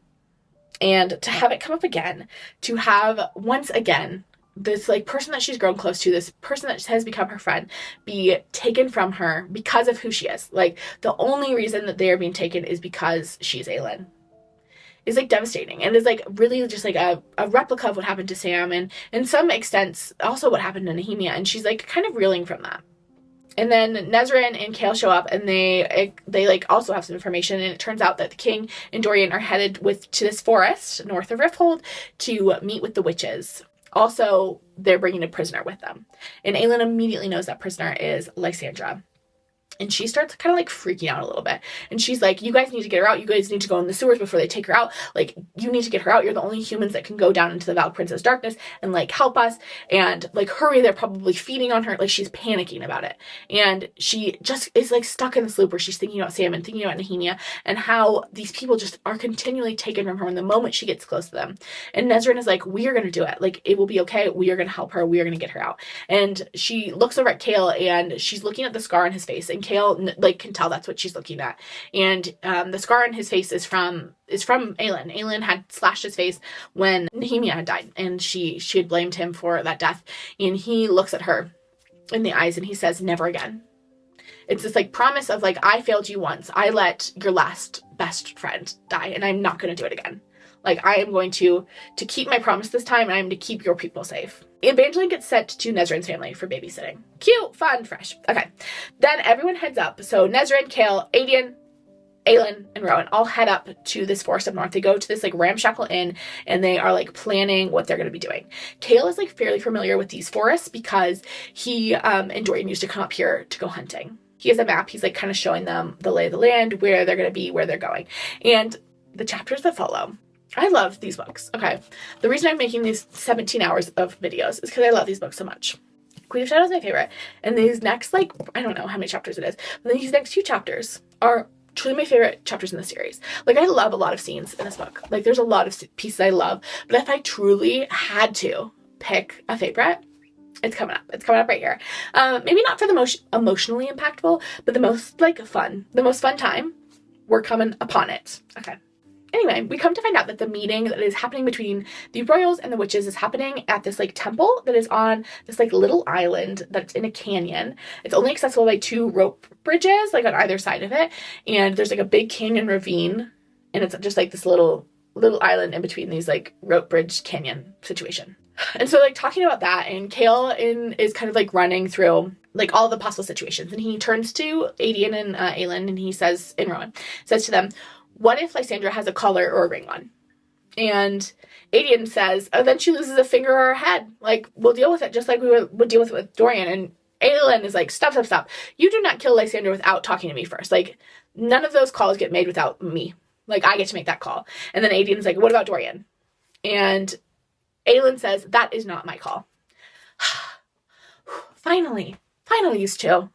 to have it come up again, to have once again this like person that she's grown close to, this person that has become her friend, be taken from her because of who she is. Like the only reason that they are being taken is because she's Aelin. Is like devastating, and is like really just like a replica of what happened to Sam, and in some extents also what happened to Nehemia, and she's like kind of reeling from that. And then Nezrin and Kale show up, and they like also have some information, and it turns out that the king and Dorian are headed to this forest north of Rifthold to meet with the witches. Also, they're bringing a prisoner with them. And Aelin immediately knows that prisoner is Lysandra. And she starts kind of like freaking out a little bit. And she's like, you guys need to get her out. You guys need to go in the sewers before they take her out. Like, you need to get her out. You're the only humans that can go down into the Valk Princess darkness and like help us. And like, hurry, they're probably feeding on her. Like, she's panicking about it. And she just is like stuck in this loop where she's thinking about Sam and thinking about Nehemia and how these people just are continually taken from her in the moment she gets close to them. And Nezrin is like, we are going to do it. Like, it will be okay. We are going to help her. We are going to get her out. And she looks over at Kale, and she's looking at the scar on his face. And Kale like can tell that's what she's looking at. And the scar on his face is from Aelin. Aelin had slashed his face when Nehemia had died, and she had blamed him for that death. And he looks at her in the eyes and he says, never again. It's this like promise of like, I failed you once. I let your last best friend die, and I'm not going to do it again. Like, I am going to keep my promise this time, and I'm to keep your people safe. Evangeline gets sent to Nezrin's family for babysitting. Cute, fun, fresh. Okay. Then everyone heads up. So Nezrin, Kale, Aelin, and Rowan all head up to this forest up north. They go to this like ramshackle inn, and they are like planning what they're going to be doing. Kale is like fairly familiar with these forests because he and Dorian used to come up here to go hunting. He has a map. He's like kind of showing them the lay of the land, where they're going to be, where they're going. And the chapters that follow, I love these books. Okay. The reason I'm making these 17 hours of videos is because I love these books so much. Queen of Shadows is my favorite. And these next, like, I don't know how many chapters it is, but these next few chapters are truly my favorite chapters in the series. Like, I love a lot of scenes in this book. Like, there's a lot of pieces I love. But if I truly had to pick a favorite, it's coming up. It's coming up right here. Maybe not for the most emotionally impactful, but the most, like, fun. The most fun time. We're coming upon it. Okay. Anyway, we come to find out that the meeting that is happening between the royals and the witches is happening at this like temple that is on this like little island that's in a canyon. It's only accessible by 2 rope bridges, like on either side of it. And there's like a big canyon ravine, and it's just like this little island in between these like rope bridge canyon situation. And so like talking about that, and Kale is kind of like running through like all the possible situations, and he turns to Aelin and Aelin, and he says, and Rowan says to them, what if Lysandra has a collar or a ring on? And Aelin says, oh, then she loses a finger or a head. Like, we'll deal with it just like we would deal with Dorian. And Aelin is like, stop. You do not kill Lysandra without talking to me first. Like, none of those calls get made without me. Like, I get to make that call. And then Aelin's like, what about Dorian? And Aelin says, that is not my call. Finally, these two.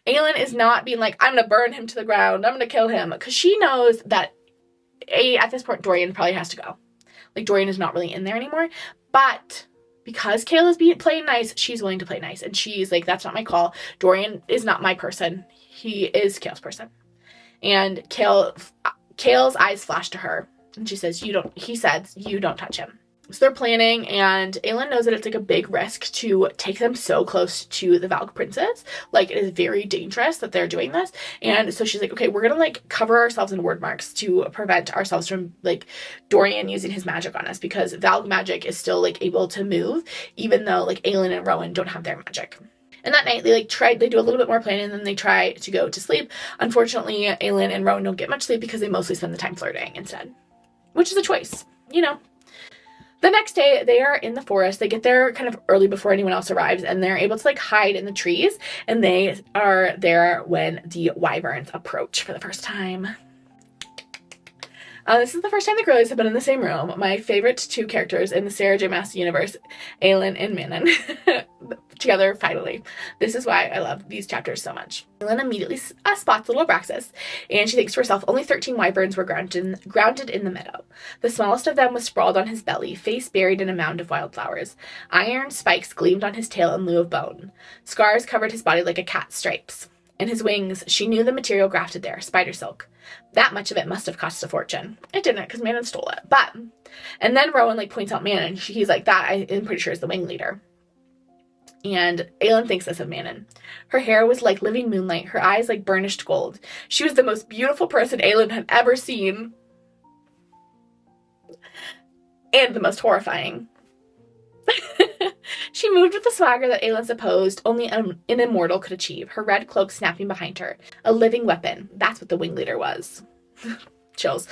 Aelin is not being like, I'm going to burn him to the ground. I'm going to kill him. Because she knows that at this point, Dorian probably has to go. Like, Dorian is not really in there anymore. But because Kale is playing nice, she's willing to play nice. And she's like, that's not my call. Dorian is not my person. He is Kale's person. And Kale's eyes flash to her. And she says, he says, you don't touch him. So they're planning, and Aelin knows that it's like a big risk to take them so close to the Valk Princess. Like, it is very dangerous that they're doing this. And so she's like, okay, we're gonna like cover ourselves in word marks to prevent ourselves from like Dorian using his magic on us, because Valk magic is still like able to move, even though like Aelin and Rowan don't have their magic. And that night, they do a little bit more planning, and then they try to go to sleep. Unfortunately, Aelin and Rowan don't get much sleep because they mostly spend the time flirting instead. Which is a choice, you know. The next day, they are in the forest. They get there kind of early before anyone else arrives, and they're able to like hide in the trees. And they are there when the wyverns approach for the first time. This is the first time the girlies have been in the same room. My favorite 2 characters in the SarahJMaas universe, Aelin and Manon, together finally. This is why I love these chapters so much. Aelin immediately spots little Abraxas, and she thinks to herself, only 13 wyverns were grounded in the meadow. The smallest of them was sprawled on his belly, face buried in a mound of wildflowers. Iron spikes gleamed on his tail in lieu of bone. Scars covered his body like a cat's stripes. And his wings, she knew the material grafted there, spider silk. That much of it must have cost a fortune. It didn't, because Manon stole it. But, and then Rowan like points out Manon. He's like, that I'm pretty sure is the wing leader. And Aelin thinks this of Manon. Her hair was like living moonlight, her eyes like burnished gold. She was the most beautiful person Aelin had ever seen. And the most horrifying. She moved with the swagger that Aelin supposed only an immortal could achieve, her red cloak snapping behind her. A living weapon. That's what the wing leader was. Chills,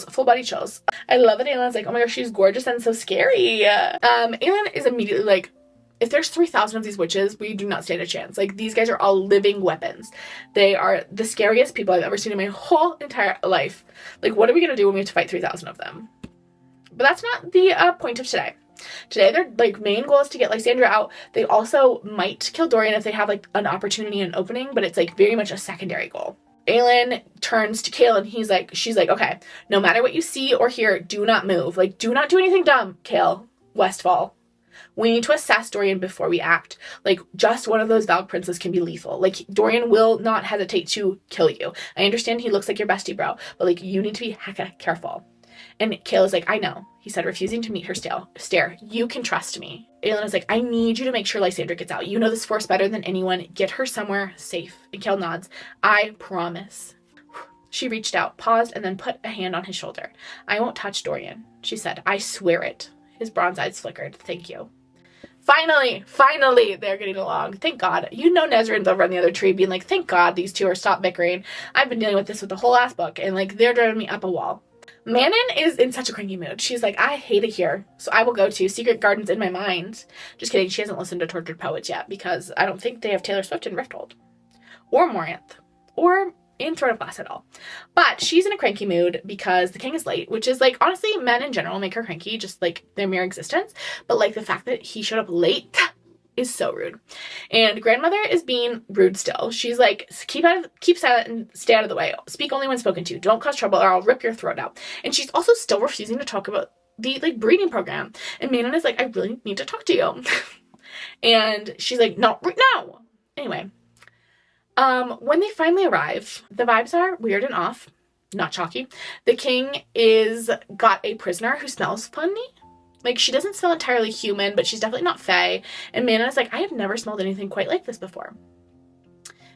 full body chills. I love that Aelin's like, oh my gosh, she's gorgeous and so scary. Aelin is immediately like, if there's 3,000 of these witches, we do not stand a chance. Like, these guys are all living weapons. They are the scariest people I've ever seen in my whole entire life. Like, what are we gonna do when we have to fight 3,000 of them? But that's not the point of today. Today, their like main goal is to get Lysandra out. They also might kill Dorian if they have like an opportunity and an opening, but it's like very much a secondary goal. Aelin turns to Kale and she's like, okay, no matter what you see or hear, do not move. Like, do not do anything dumb, Kale, Westfall. We need to assess Dorian before we act. Like, just one of those Valg princes can be lethal. Like, Dorian will not hesitate to kill you. I understand he looks like your bestie bro, but like, you need to be hecka careful. And Kale is like, I know, he said, refusing to meet her stare. You can trust me. Aelin is like, I need you to make sure Lysandra gets out. You know this force better than anyone. Get her somewhere safe. And Kale nods. I promise. She reached out, paused, and then put a hand on his shoulder. I won't touch Dorian, she said. I swear it. His bronze eyes flickered. Thank you. Finally, they're getting along. Thank God. You know Nezrin's over on the other tree being like, thank God these two are stop bickering. I've been dealing with this with the whole ass book, and like, they're driving me up a wall. Manon is in such a cranky mood. She's like, I hate it here, so I will go to Secret Gardens in my mind. Just kidding, she hasn't listened to Tortured Poets yet, because I don't think they have Taylor Swift in Rifthold. Or Morinth. Or in Throne of Glass at all. But she's in a cranky mood because the king is late, which is like, honestly, men in general make her cranky, just like their mere existence. But like the fact that he showed up late is so rude. And grandmother is being rude still. She's like, keep silent and stay out of the way. Speak only when spoken to. Don't cause trouble or I'll rip your throat out. And she's also still refusing to talk about the like breeding program. And Manon is like, I really need to talk to you. And she's like, no. Anyway, when they finally arrive, the vibes are weird and off. Not chalky. The king got a prisoner who smells funny. Like, she doesn't smell entirely human, but she's definitely not fae. And Manon is like, I have never smelled anything quite like this before.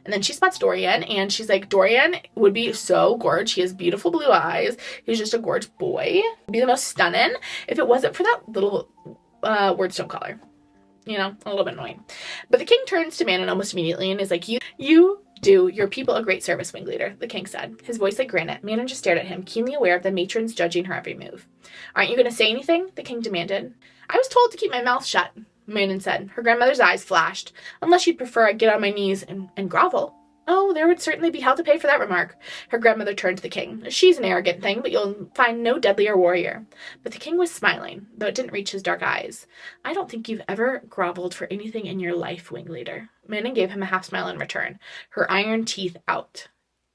And then she spots Dorian, and she's like, Dorian would be so gorge. He has beautiful blue eyes. He's just a gorge boy. He'd be the most stunning if it wasn't for that little wordstone collar. You know, a little bit annoying. But the king turns to Manon almost immediately and is like, you do your people a great service, wing leader, the king said, his voice like granite. Manon just stared at him, keenly aware of the matrons judging her every move. Aren't you going to say anything? The king demanded. I was told to keep my mouth shut, Manon said. Her grandmother's eyes flashed. Unless you'd prefer I get on my knees and grovel. Oh, there would certainly be hell to pay for that remark. Her grandmother turned to the king. She's an arrogant thing, but you'll find no deadlier warrior. But the king was smiling, though it didn't reach his dark eyes. I don't think you've ever groveled for anything in your life, wing leader. Manon gave him a half smile in return, her iron teeth out.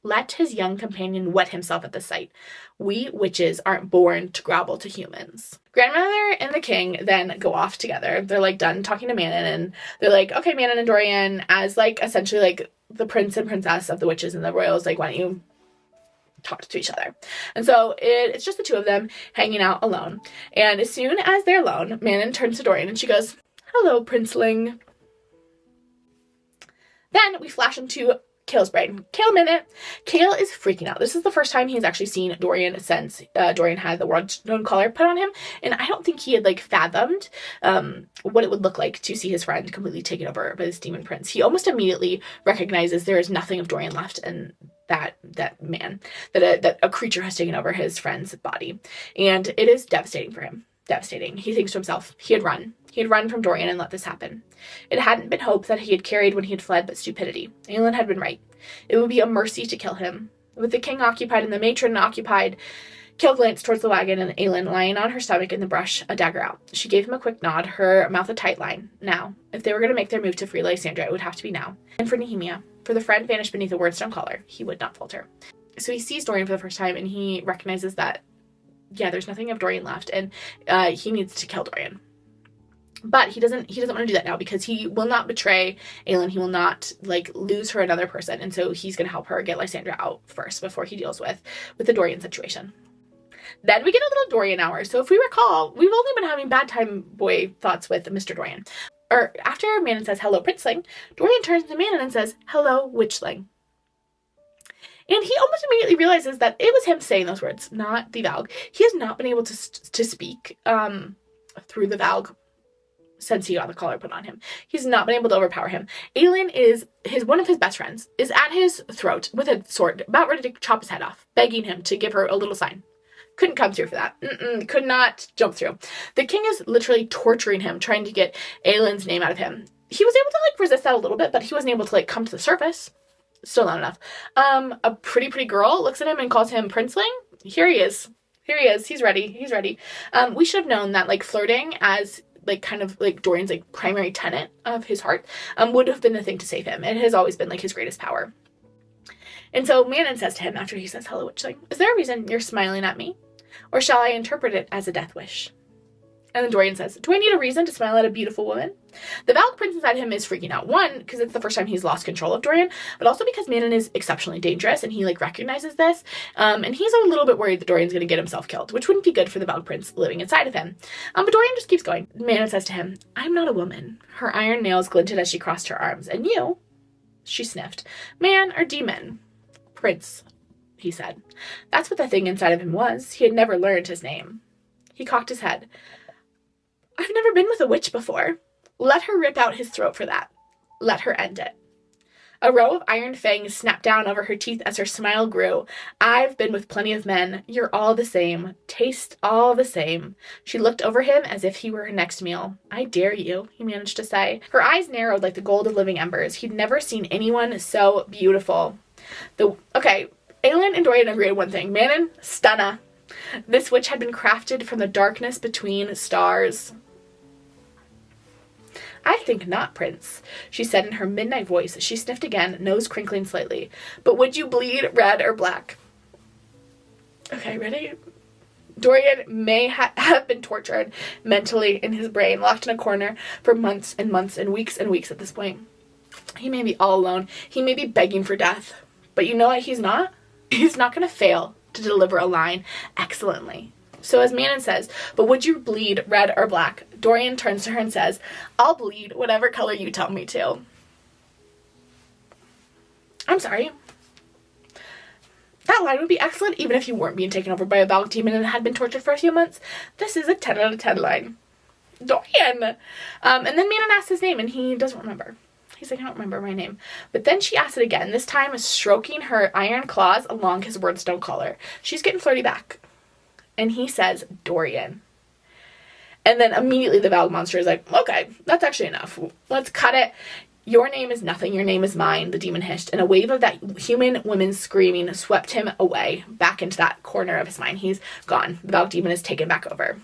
Let his young companion wet himself at the sight. We witches aren't born to grovel to humans. Grandmother and the king then go off together. They're like done talking to Manon, and they're like, okay, Manon and Dorian, as like essentially like the prince and princess of the witches and the royals, like, why don't you talk to each other? And so it's just the two of them hanging out alone. And as soon as they're alone, Manon turns to Dorian and she goes, hello, princeling. Then we flash into Kale's brain. Kale minute. Kale is freaking out. This is the first time he's actually seen Dorian since Dorian had the wordstone collar put on him, and I don't think he had like fathomed what it would look like to see his friend completely taken over by this demon prince. He almost immediately recognizes there is nothing of Dorian left, and that a creature has taken over his friend's body, and it is devastating for him. Devastating. He thinks to himself, he had run. He had run from Dorian and let this happen. It hadn't been hope that he had carried when he had fled, but stupidity. Aelin had been right. It would be a mercy to kill him. With the king occupied and the matron occupied, Kale glanced towards the wagon and Aelin lying on her stomach in the brush, a dagger out. She gave him a quick nod, her mouth a tight line. Now. If they were going to make their move to free Lysandra, it would have to be now. And for Nehemia, for the friend vanished beneath a wordstone collar, he would not falter. So he sees Dorian for the first time, and he recognizes that, yeah, there's nothing of Dorian left, and he needs to kill Dorian. But he doesn't want to do that now because he will not betray Aelin. He will not like lose her another person. And so he's going to help her get Lysandra out first before he deals with the Dorian situation. Then we get a little Dorian hour. So if we recall, we've only been having bad time boy thoughts with Mr. Dorian. Or after Manon says, hello, princeling, Dorian turns to Manon and says, hello, witchling. And he almost immediately realizes that it was him saying those words, not the Valg. He has not been able to speak through the Valg since he got the collar put on him. He's not been able to overpower him. Aelin is one of his best friends, is at his throat with a sword, about ready to chop his head off, begging him to give her a little sign. Couldn't come through for that. Could not jump through. The king is literally torturing him, trying to get Aelin's name out of him. He was able to, like, resist that a little bit, but he wasn't able to, like, come to the surface. Still not enough. A pretty girl looks at him and calls him princeling. Here he is. He's ready. We should have known that, like, flirting as, like, kind of, like, Dorian's, like, primary tenet of his heart would have been the thing to save him. It has always been, like, his greatest power. And so Manon says to him after he says hello witchling, "Is there a reason you're smiling at me? Or shall I interpret it as a death wish?" And then Dorian says, "Do I need a reason to smile at a beautiful woman?" The Valak prince inside him is freaking out. One, because it's the first time he's lost control of Dorian, but also because Manon is exceptionally dangerous and he, like, recognizes this. And he's a little bit worried that Dorian's going to get himself killed, which wouldn't be good for the Valak prince living inside of him. But Dorian just keeps going. Manon says to him, "I'm not a woman." Her iron nails glinted as she crossed her arms. "And you?" She sniffed. "Man or demon?" "Prince," he said. That's what the thing inside of him was. He had never learned his name. He cocked his head. "I've never been with a witch before." Let her rip out his throat for that. Let her end it. A row of iron fangs snapped down over her teeth as her smile grew. "I've been with plenty of men. You're all the same. Taste all the same." She looked over him as if he were her next meal. "I dare you," he managed to say. Her eyes narrowed like the gold of living embers. He'd never seen anyone so beautiful. Aelin and Dorian agreed on one thing. Manon, stunna. This witch had been crafted from the darkness between stars. "I think not, Prince," she said in her midnight voice. She sniffed again, nose crinkling slightly. "But would you bleed red or black?" Okay, ready? Dorian may have been tortured mentally in his brain, locked in a corner for months and months and weeks at this point. He may be all alone. He may be begging for death. But you know what he's not? He's not going to fail to deliver a line excellently. So as Manon says, "But would you bleed red or black?" Dorian turns to her and says, "I'll bleed whatever color you tell me to." I'm sorry. That line would be excellent even if you weren't being taken over by a Valak demon and had been tortured for a few months. This is a 10 out of 10 line. Dorian! And then Manon asks his name and he doesn't remember. He's like, "I don't remember my name." But then she asks it again, this time stroking her iron claws along his wordstone collar. She's getting flirty back. And he says, "Dorian." And then immediately the Valak monster is like, "Okay, that's actually enough. Let's cut it. Your name is nothing. Your name is mine," the demon hissed. And a wave of that human woman screaming swept him away, back into that corner of his mind. He's gone. The Valak demon is taken back over.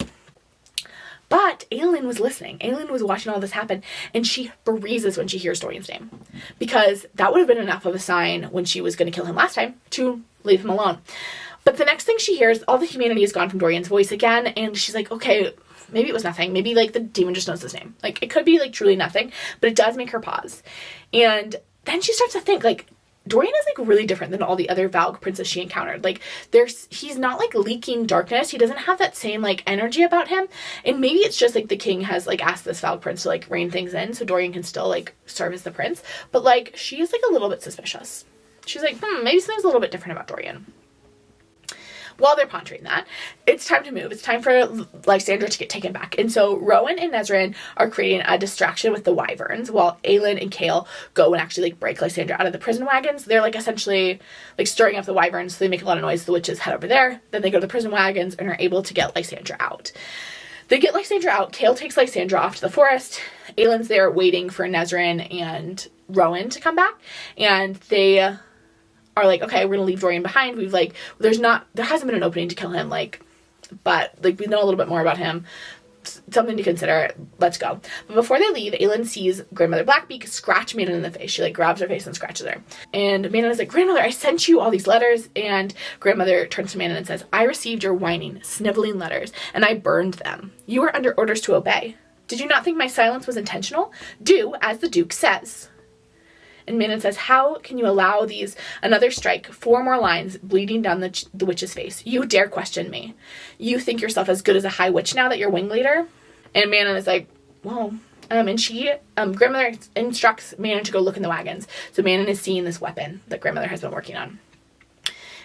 But Aelin was listening. Aelin was watching all this happen, and she freezes when she hears Dorian's name. Because that would have been enough of a sign when she was going to kill him last time to leave him alone. But the next thing she hears, all the humanity is gone from Dorian's voice again, and she's like, okay, maybe it was nothing. Maybe, like, the demon just knows his name. Like, it could be, like, truly nothing, but it does make her pause. And then she starts to think, like, Dorian is, like, really different than all the other Valak princes she encountered. Like, he's not, like, leaking darkness. He doesn't have that same, like, energy about him. And maybe it's just, like, the king has, like, asked this Valak prince to, like, rein things in so Dorian can still, like, serve as the prince. But, like, she is, like, a little bit suspicious. She's like, maybe something's a little bit different about Dorian. While they're pondering that, it's time to move. It's time for Lysandra to get taken back. And so Rowan and Nezrin are creating a distraction with the wyverns while Aelin and Kale go and actually, like, break Lysandra out of the prison wagons. They're, like, essentially, like, stirring up the wyverns so they make a lot of noise. The witches head over there. Then they go to the prison wagons and are able to get Lysandra out. They get Lysandra out. Kale takes Lysandra off to the forest. Aelin's there waiting for Nezrin and Rowan to come back. And they are like, okay, we're gonna leave Dorian behind. We've, like, there hasn't been an opening to kill him, like, but, like, we know a little bit more about him. Something to consider. Let's go. But before they leave, Aelin sees Grandmother Blackbeak scratch Manon in the face. She, like, grabs her face and scratches her. And Manon is like, "Grandmother, I sent you all these letters." And Grandmother turns to Manon and says, "I received your whining, sniveling letters, and I burned them. You are under orders to obey. Did you not think my silence was intentional? Do as the Duke says." And Manon says, "How can you allow these?" Another strike, 4 more lines bleeding down the witch's face. "You dare question me? You think yourself as good as a high witch now that you're wing leader?" And Manon is like, "Whoa." And she, Grandmother instructs Manon to go look in the wagons. So Manon is seeing this weapon that Grandmother has been working on.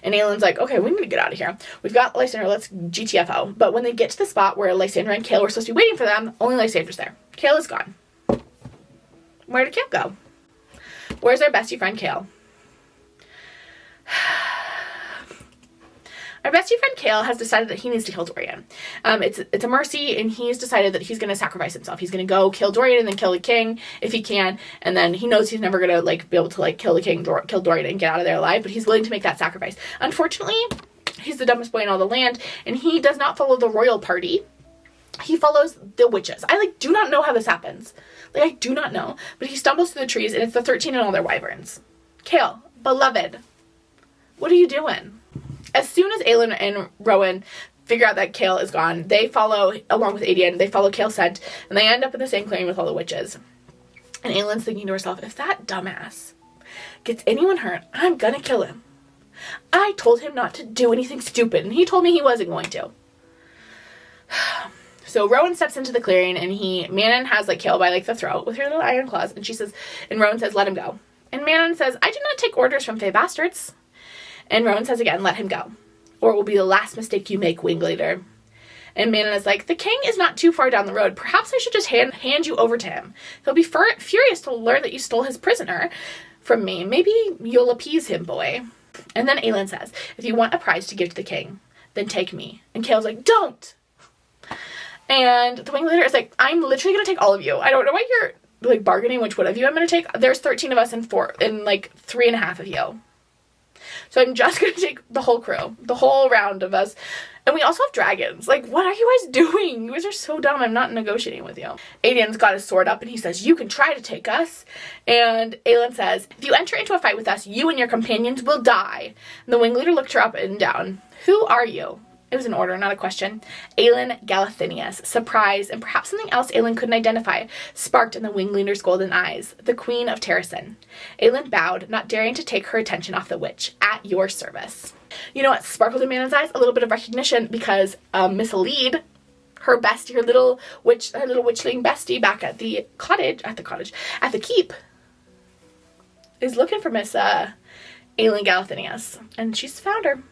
And Aelin's like, "Okay, we need to get out of here. We've got Lysandra, let's GTFO." But when they get to the spot where Lysandra and Kale were supposed to be waiting for them, only Lysandra's there. Kale is gone. Where did Kale go? Where's our bestie friend Kale? Our bestie friend Kale has decided that he needs to kill Dorian. It's a mercy, and he's decided that he's going to sacrifice himself. He's going to go kill Dorian and then kill the king if he can, and then he knows he's never going to, like, be able to, like, kill the king, kill Dorian and get out of there alive, but he's willing to make that sacrifice. Unfortunately, he's the dumbest boy in all the land, and he does not follow the royal party. He follows the witches. I, like, do not know how this happens. Like, I do not know. But he stumbles through the trees, and it's the 13 and all their wyverns. Kale, beloved, what are you doing? As soon as Aelin and Rowan figure out that Kale is gone, they follow, along with Adian, they follow Kale's scent, and they end up in the same clearing with all the witches. And Aelin's thinking to herself, if that dumbass gets anyone hurt, I'm gonna kill him. I told him not to do anything stupid, and he told me he wasn't going to. So Rowan steps into the clearing, and Manon has, like, Kale by, like, the throat with her little iron claws, and Rowan says, let him go. And Manon says, I did not take orders from Fey bastards. And Rowan says again, let him go, or it will be the last mistake you make, wing leader. And Manon is like, the king is not too far down the road. Perhaps I should just hand you over to him. He'll be furious to learn that you stole his prisoner from me. Maybe you'll appease him, boy. And then Aelin says, if you want a prize to give to the king, then take me. And Kale's like, don't. And the wing leader is like, I'm literally going to take all of you. I don't know why you're, like, bargaining which one of you I'm going to take. There's 13 of us and 3.5 of you. So I'm just going to take the whole crew, the whole round of us. And we also have dragons. Like, what are you guys doing? You guys are so dumb. I'm not negotiating with you. Adian's got his sword up and he says, you can try to take us. And Aelin says, if you enter into a fight with us, you and your companions will die. And the wing leader looked her up and down. Who are you? It was an order, not a question. Aelin Galathinius. Surprise, and perhaps something else Aelin couldn't identify, sparked in the wing leader's golden eyes. The Queen of Terrasen. Aelin bowed, not daring to take her attention off the witch. At your service. You know what sparkled in Manon's eyes? A little bit of recognition, because Miss Lead, her bestie, her little witchling bestie back at the keep, is looking for Miss Aelin Galathinius, and she's found her.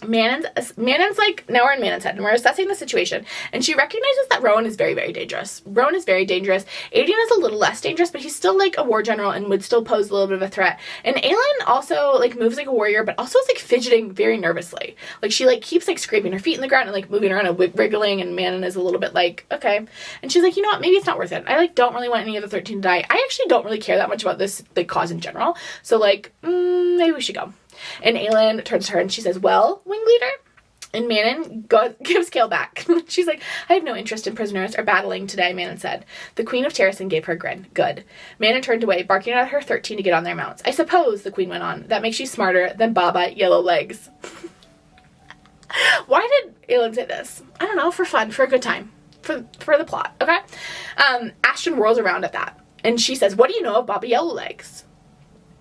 Manon's like, now we're in Manon's head, and we're assessing the situation, and she recognizes that Rowan is very, very dangerous. Rowan is very dangerous. Adian is a little less dangerous, but he's still, like, a war general and would still pose a little bit of a threat. And Aelin also, like, moves like a warrior, but also is, like, fidgeting very nervously. Like, she, like, keeps, like, scraping her feet in the ground and, like, moving around and wriggling, and Manon is a little bit like, okay. And she's like, you know what, maybe it's not worth it. I, like, don't really want any of the 13 to die. I actually don't really care that much about this, like, cause in general. So, like, maybe we should go. And Aelin turns to her and she says, well, wing leader? And Manon gives Kale back. She's like, I have no interest in prisoners or battling today, Manon said. The Queen of Terrasen gave her a grin. Good. Manon turned away, barking at her 13 to get on their mounts. I suppose, the Queen went on, that makes you smarter than Baba Yellow Legs. Why did Aelin say this? I don't know, for fun, for a good time. For the plot, okay? Asterin whirls around at that. And she says, what do you know of Baba Yellow Legs?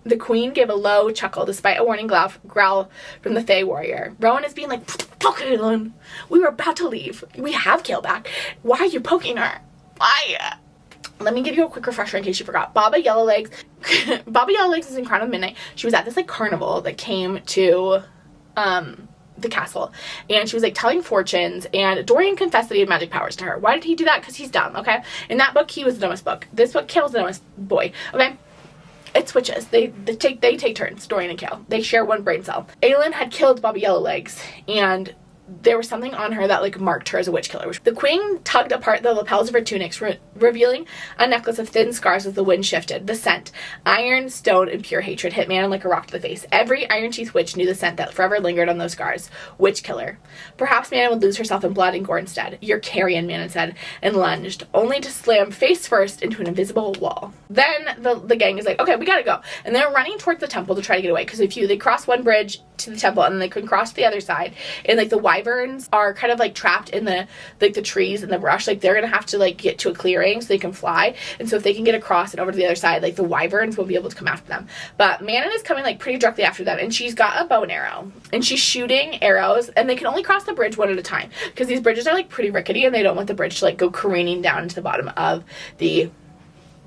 The Queen gave a low chuckle despite a warning growl from the Fey warrior. Rowan is being like, fuck Aelin. We were about to leave. We have Kale back. Why are you poking her? Why? Let me give you a quick refresher in case you forgot. Baba Yellow Legs is in Crown of Midnight. She was at this, like, carnival that came to the castle, and she was, like, telling fortunes, and Dorian confessed that he had magic powers to her. Why did he do that? Because he's dumb, okay? In that book, he was the dumbest book. This book, Kale's the dumbest boy, okay? It switches. They take turns, Dorian and Kale. They share one brain cell. Aelin had killed Baba Yellow Legs, and there was something on her that, like, marked her as a witch killer. The Queen tugged apart the lapels of her tunics, revealing a necklace of thin scars as the wind shifted. The scent, iron, stone, and pure hatred, hit Manon like a rock to the face. Every Iron Teeth witch knew the scent that forever lingered on those scars. Witch killer. Perhaps Manon would lose herself in blood and gore instead. You're carrion, Manon said, and lunged, only to slam face first into an invisible wall. Then the gang is like, okay, we gotta go. And they're running towards the temple to try to get away, because they cross one bridge to the temple, and then they can cross to the other side, and, like, the wyverns are kind of, like, trapped in the trees and the brush. Like, they're gonna have to, like, get to a clearing so they can fly, and so if they can get across and over to the other side, like, the wyverns will be able to come after them. But Manon is coming, like, pretty directly after them, and she's got a bow and arrow, and she's shooting arrows, and they can only cross the bridge one at a time, because these bridges are, like, pretty rickety, and they don't want the bridge to, like, go careening down to the bottom of the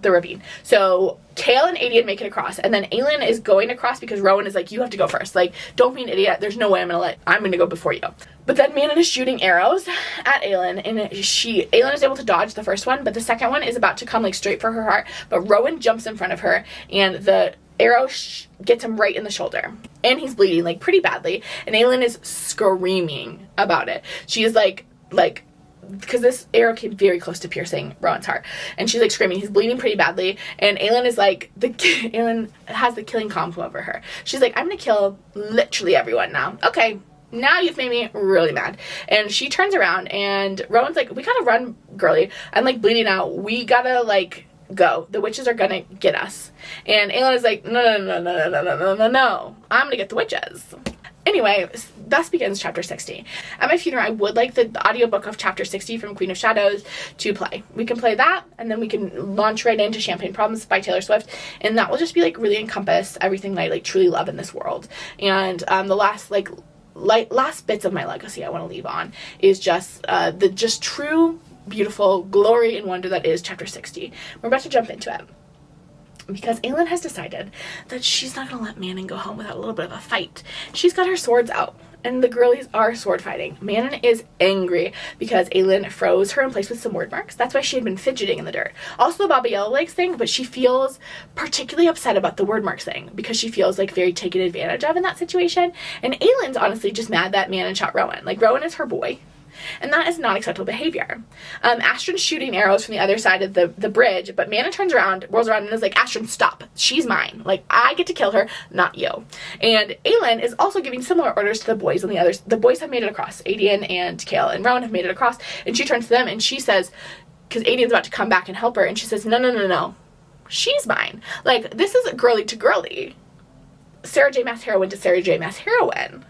the ravine. So Kale and Aedion make it across, and then Aelin is going across because Rowan is like, you have to go first. Like, don't be an idiot. There's no way I'm gonna go before you. But then Manon is shooting arrows at Aelin, and Aelin is able to dodge the first one, but the second one is about to come like straight for her heart. But Rowan jumps in front of her, and the arrow gets him right in the shoulder, and he's bleeding like pretty badly. And Aelin is screaming about it. She is like because this arrow came very close to piercing Rowan's heart, and she's like screaming. He's bleeding pretty badly, and Aelin is like, Aelin has the killing calm come over her. She's like, I'm gonna kill literally everyone now. Okay, now you've made me really mad. And she turns around, and Rowan's like, we gotta run, girly. I'm like bleeding out. We gotta like go. The witches are gonna get us. And Aelin is like, no. I'm gonna get the witches. Anyway, thus begins chapter 60. At my funeral, I would like the audiobook of chapter 60 from Queen of Shadows to play. We can play that, and then we can launch right into Champagne Problems by Taylor Swift, and that will just be like really encompass everything that I like truly love in this world. And the last last bits of my legacy I want to leave on is just the just true, beautiful glory and wonder that is chapter 60. We're about to jump into it, because Aelin has decided that she's not going to let Manon go home without a little bit of a fight. She's got her swords out, and the girlies are sword fighting. Manon is angry because Aelin froze her in place with some word marks. That's why she had been fidgeting in the dirt. Also the Baba Yellow Legs thing, but she feels particularly upset about the word marks thing because she feels like very taken advantage of in that situation. And Aelin's honestly just mad that Manon shot Rowan. Like, Rowan is her boy, and that is not acceptable behavior. Asterin's shooting arrows from the other side of the bridge, but Manon turns around, whirls around, and is like, Asterin, stop. She's mine. Like, I get to kill her, not you. And Aelin is also giving similar orders to the boys on the others. The boys have made it across. Aedion and Kale and Rowan have made it across, and she turns to them, and she says, because Aedion's about to come back and help her, and she says, no. She's mine. Like, this is girly to girly. SarahJMaas heroine to SarahJMaas heroine.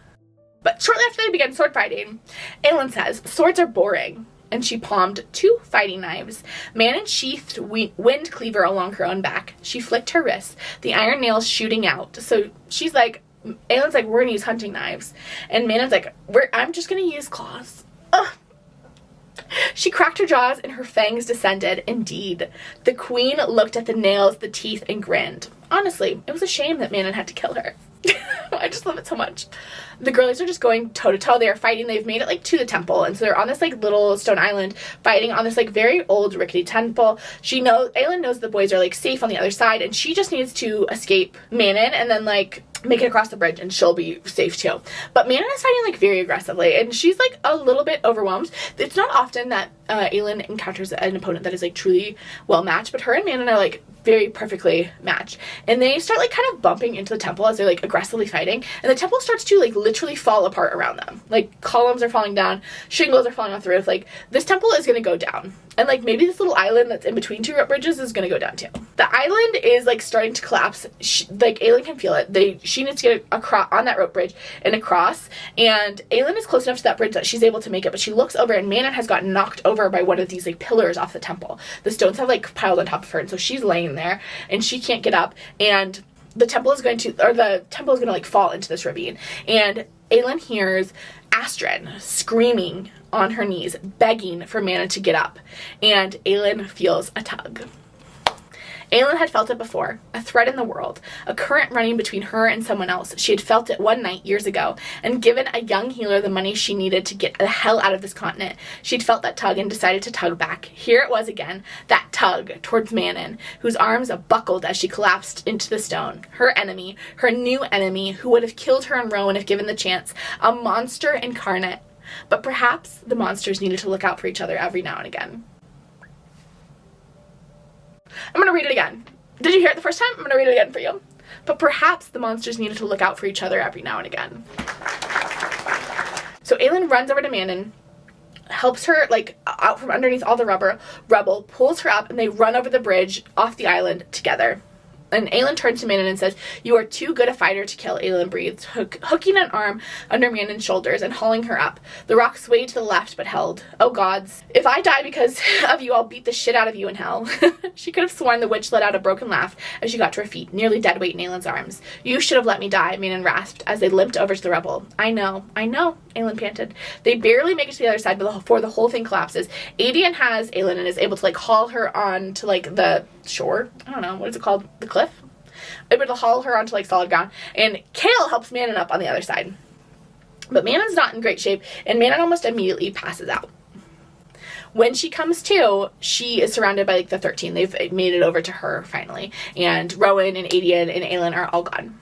But shortly after they began sword fighting, Aelin says, swords are boring, and she palmed 2 fighting knives. Manon sheathed wind cleaver along her own back. She flicked her wrists, the iron nails shooting out. So she's like, Aelin's like, we're gonna use hunting knives. And Manon's like, I'm just gonna use claws. Ugh. She cracked her jaws and her fangs descended. Indeed. The queen looked at the nails, the teeth, and grinned. Honestly, it was a shame that Manon had to kill her. I just love it so much. The girlies are just going toe to toe. They are fighting. They've made it like to the temple, and so they're on this like little stone island fighting on this like very old rickety temple. Aelin knows the boys are like safe on the other side, and she just needs to escape Manon and then like make it across the bridge, and she'll be safe too. But Manon is fighting like very aggressively, and she's like a little bit overwhelmed. It's not often that Aelin encounters an opponent that is like truly well matched, but her and Manon are like very perfectly matched, and they start like kind of bumping into the temple as they're like aggressively fighting, and the temple starts to like literally fall apart around them. Like, columns are falling down, shingles are falling off the roof. Like, this temple is gonna go down, and like maybe this little island that's in between 2 rope bridges is gonna go down too. The island is like starting to collapse. Like, Aelin can feel it. She needs to get across on that rope bridge and across, and Aelin is close enough to that bridge that she's able to make it, but she looks over, and Manon has gotten knocked over by one of these like pillars off the temple. The stones have like piled on top of her, and so she's laying there and she can't get up, and the temple is going to like fall into this ravine. And Aelin hears Asterin screaming on her knees, begging for Manon to get up, and Aelin feels a tug. Aelin had felt it before, a thread in the world, a current running between her and someone else. She had felt it one night years ago, and given a young healer the money she needed to get the hell out of this continent, she'd felt that tug and decided to tug back. Here it was again, that tug towards Manon, whose arms buckled as she collapsed into the stone. Her enemy, her new enemy, who would have killed her and Rowan if given the chance, a monster incarnate. But perhaps the monsters needed to look out for each other every now and again. I'm going to read it again. Did you hear it the first time? I'm going to read it again for you. But perhaps the monsters needed to look out for each other every now and again. So Aelin runs over to Manon, helps her like out from underneath all the rubble, pulls her up, and they run over the bridge off the island together. And Aelin turns to Manon and says, "You are too good a fighter to kill," Aelin breathed, hooking an arm under Manon's shoulders and hauling her up. The rock swayed to the left but held. "Oh gods, if I die because of you, I'll beat the shit out of you in hell." She could have sworn the witch let out a broken laugh as she got to her feet, nearly dead weight in Aelin's arms. "You should have let me die," Manon rasped as they limped over to the rubble. I know, Aelin panted. They barely make it to the other side before the whole thing collapses. Aedion has Aelin and is able to like haul her on to like the shore. I don't know, what is it called? The cliff? Able to haul her onto, like, solid ground. And Kale helps Manon up on the other side. But Manon's not in great shape, and Manon almost immediately passes out. When she comes to, she is surrounded by, like, the 13. They've made it over to her, finally. And Rowan and Adian and Aelin are all gone.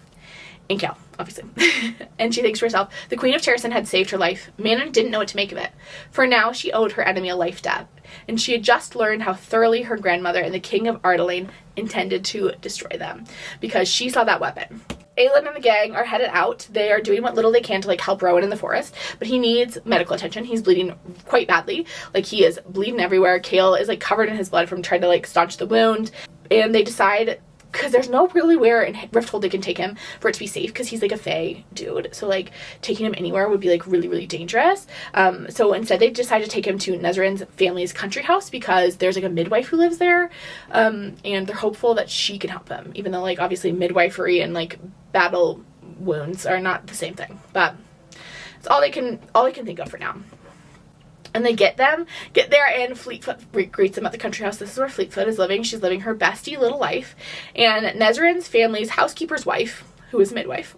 And Kale, obviously. And she thinks to herself, the Queen of Crescent had saved her life. Manon didn't know what to make of it. For now, she owed her enemy a life debt. And she had just learned how thoroughly her grandmother and the King of Ardalan intended to destroy them. Because she saw that weapon. Aelin and the gang are headed out. They are doing what little they can to, like, help Rowan in the forest. But he needs medical attention. He's bleeding quite badly. Like, he is bleeding everywhere. Kale is, like, covered in his blood from trying to, like, staunch the wound. And they decide, because there's no really where in Rifthold they can take him for it to be safe, because he's, like, a fae dude. So, like, taking him anywhere would be, like, really, really dangerous. So instead they decide to take him to Nezrin's family's country house, because there's, like, a midwife who lives there. And they're hopeful that she can help him, even though, like, obviously midwifery and, like, battle wounds are not the same thing. But it's all they can think of for now. And they get there, and Fleetfoot greets them at the country house. This is where Fleetfoot is living. She's living her bestie little life. And Nezrin's family's housekeeper's wife, who is a midwife,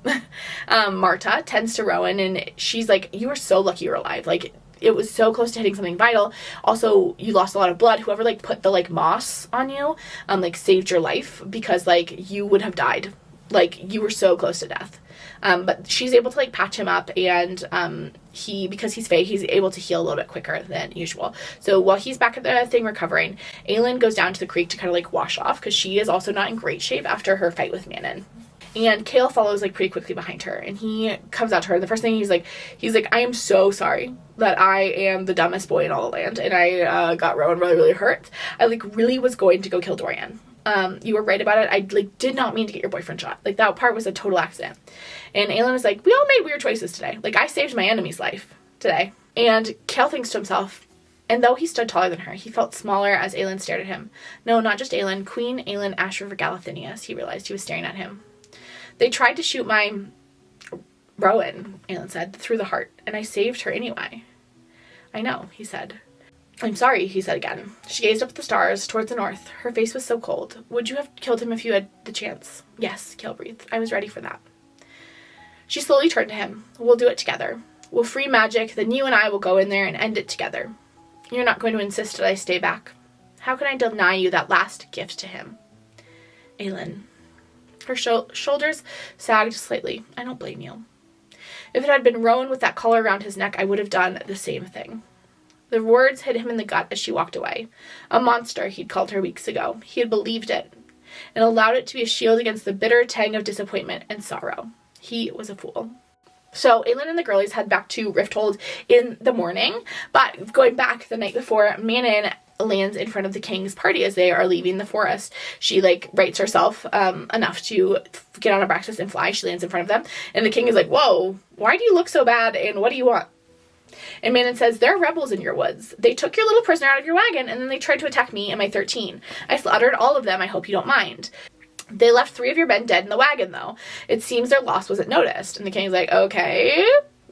Marta, tends to Rowan, and she's like, you are so lucky you're alive. Like, it was so close to hitting something vital. Also, you lost a lot of blood. Whoever, like, put the, like, moss on you, like, saved your life, because, like, you would have died. Like, you were so close to death. But she's able to, like, patch him up, and because he's fae, he's able to heal a little bit quicker than usual. So while he's back at the thing recovering, Aelin goes down to the creek to kind of, like, wash off, because she is also not in great shape after her fight with Manon. And Kale follows, like, pretty quickly behind her, and he comes out to her. The first thing he's like, I am so sorry that I am the dumbest boy in all the land, and I got Rowan really, really hurt. I, like, really was going to go kill Dorian. You were right about it. I, like, did not mean to get your boyfriend shot. Like, that part was a total accident. And Aelin is like, we all made weird choices today. Like, I saved my enemy's life today. And Kale thinks to himself, and though he stood taller than her, he felt smaller as Aelin stared at him. No, not just Aelin. Queen Aelin Ashriver Galathinius. He realized he was staring at him. They tried to shoot my Rowan, Aelin said, through the heart, and I saved her anyway. I know, he said. I'm sorry, he said again. She gazed up at the stars, towards the north. Her face was so cold. Would you have killed him if you had the chance? Yes, Kale breathed. I was ready for that. She slowly turned to him. We'll do it together. We'll free magic, then you and I will go in there and end it together. You're not going to insist that I stay back. How can I deny you that last gift to him? Aelin. Her shoulders sagged slightly. I don't blame you. If it had been Rowan with that collar around his neck, I would have done the same thing. The words hit him in the gut as she walked away. A monster, he'd called her weeks ago. He had believed it, and allowed it to be a shield against the bitter tang of disappointment and sorrow. He was a fool. So Aelin and the girlies head back to Rifthold in the morning, but going back the night before, Manon lands in front of the king's party as they are leaving the forest. She, like, rights herself enough to get on a Abraxas and fly. She lands in front of them, and the king is like, whoa, why do you look so bad, and what do you want? And Manon says, there are rebels in your woods. They took your little prisoner out of your wagon, and then they tried to attack me and my 13. I slaughtered all of them. I hope you don't mind. They left 3 of your men dead in the wagon, though. It seems their loss wasn't noticed. And the king's like, okay,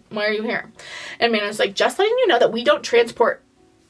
why are you here? And Manon's like, just letting you know that we don't transport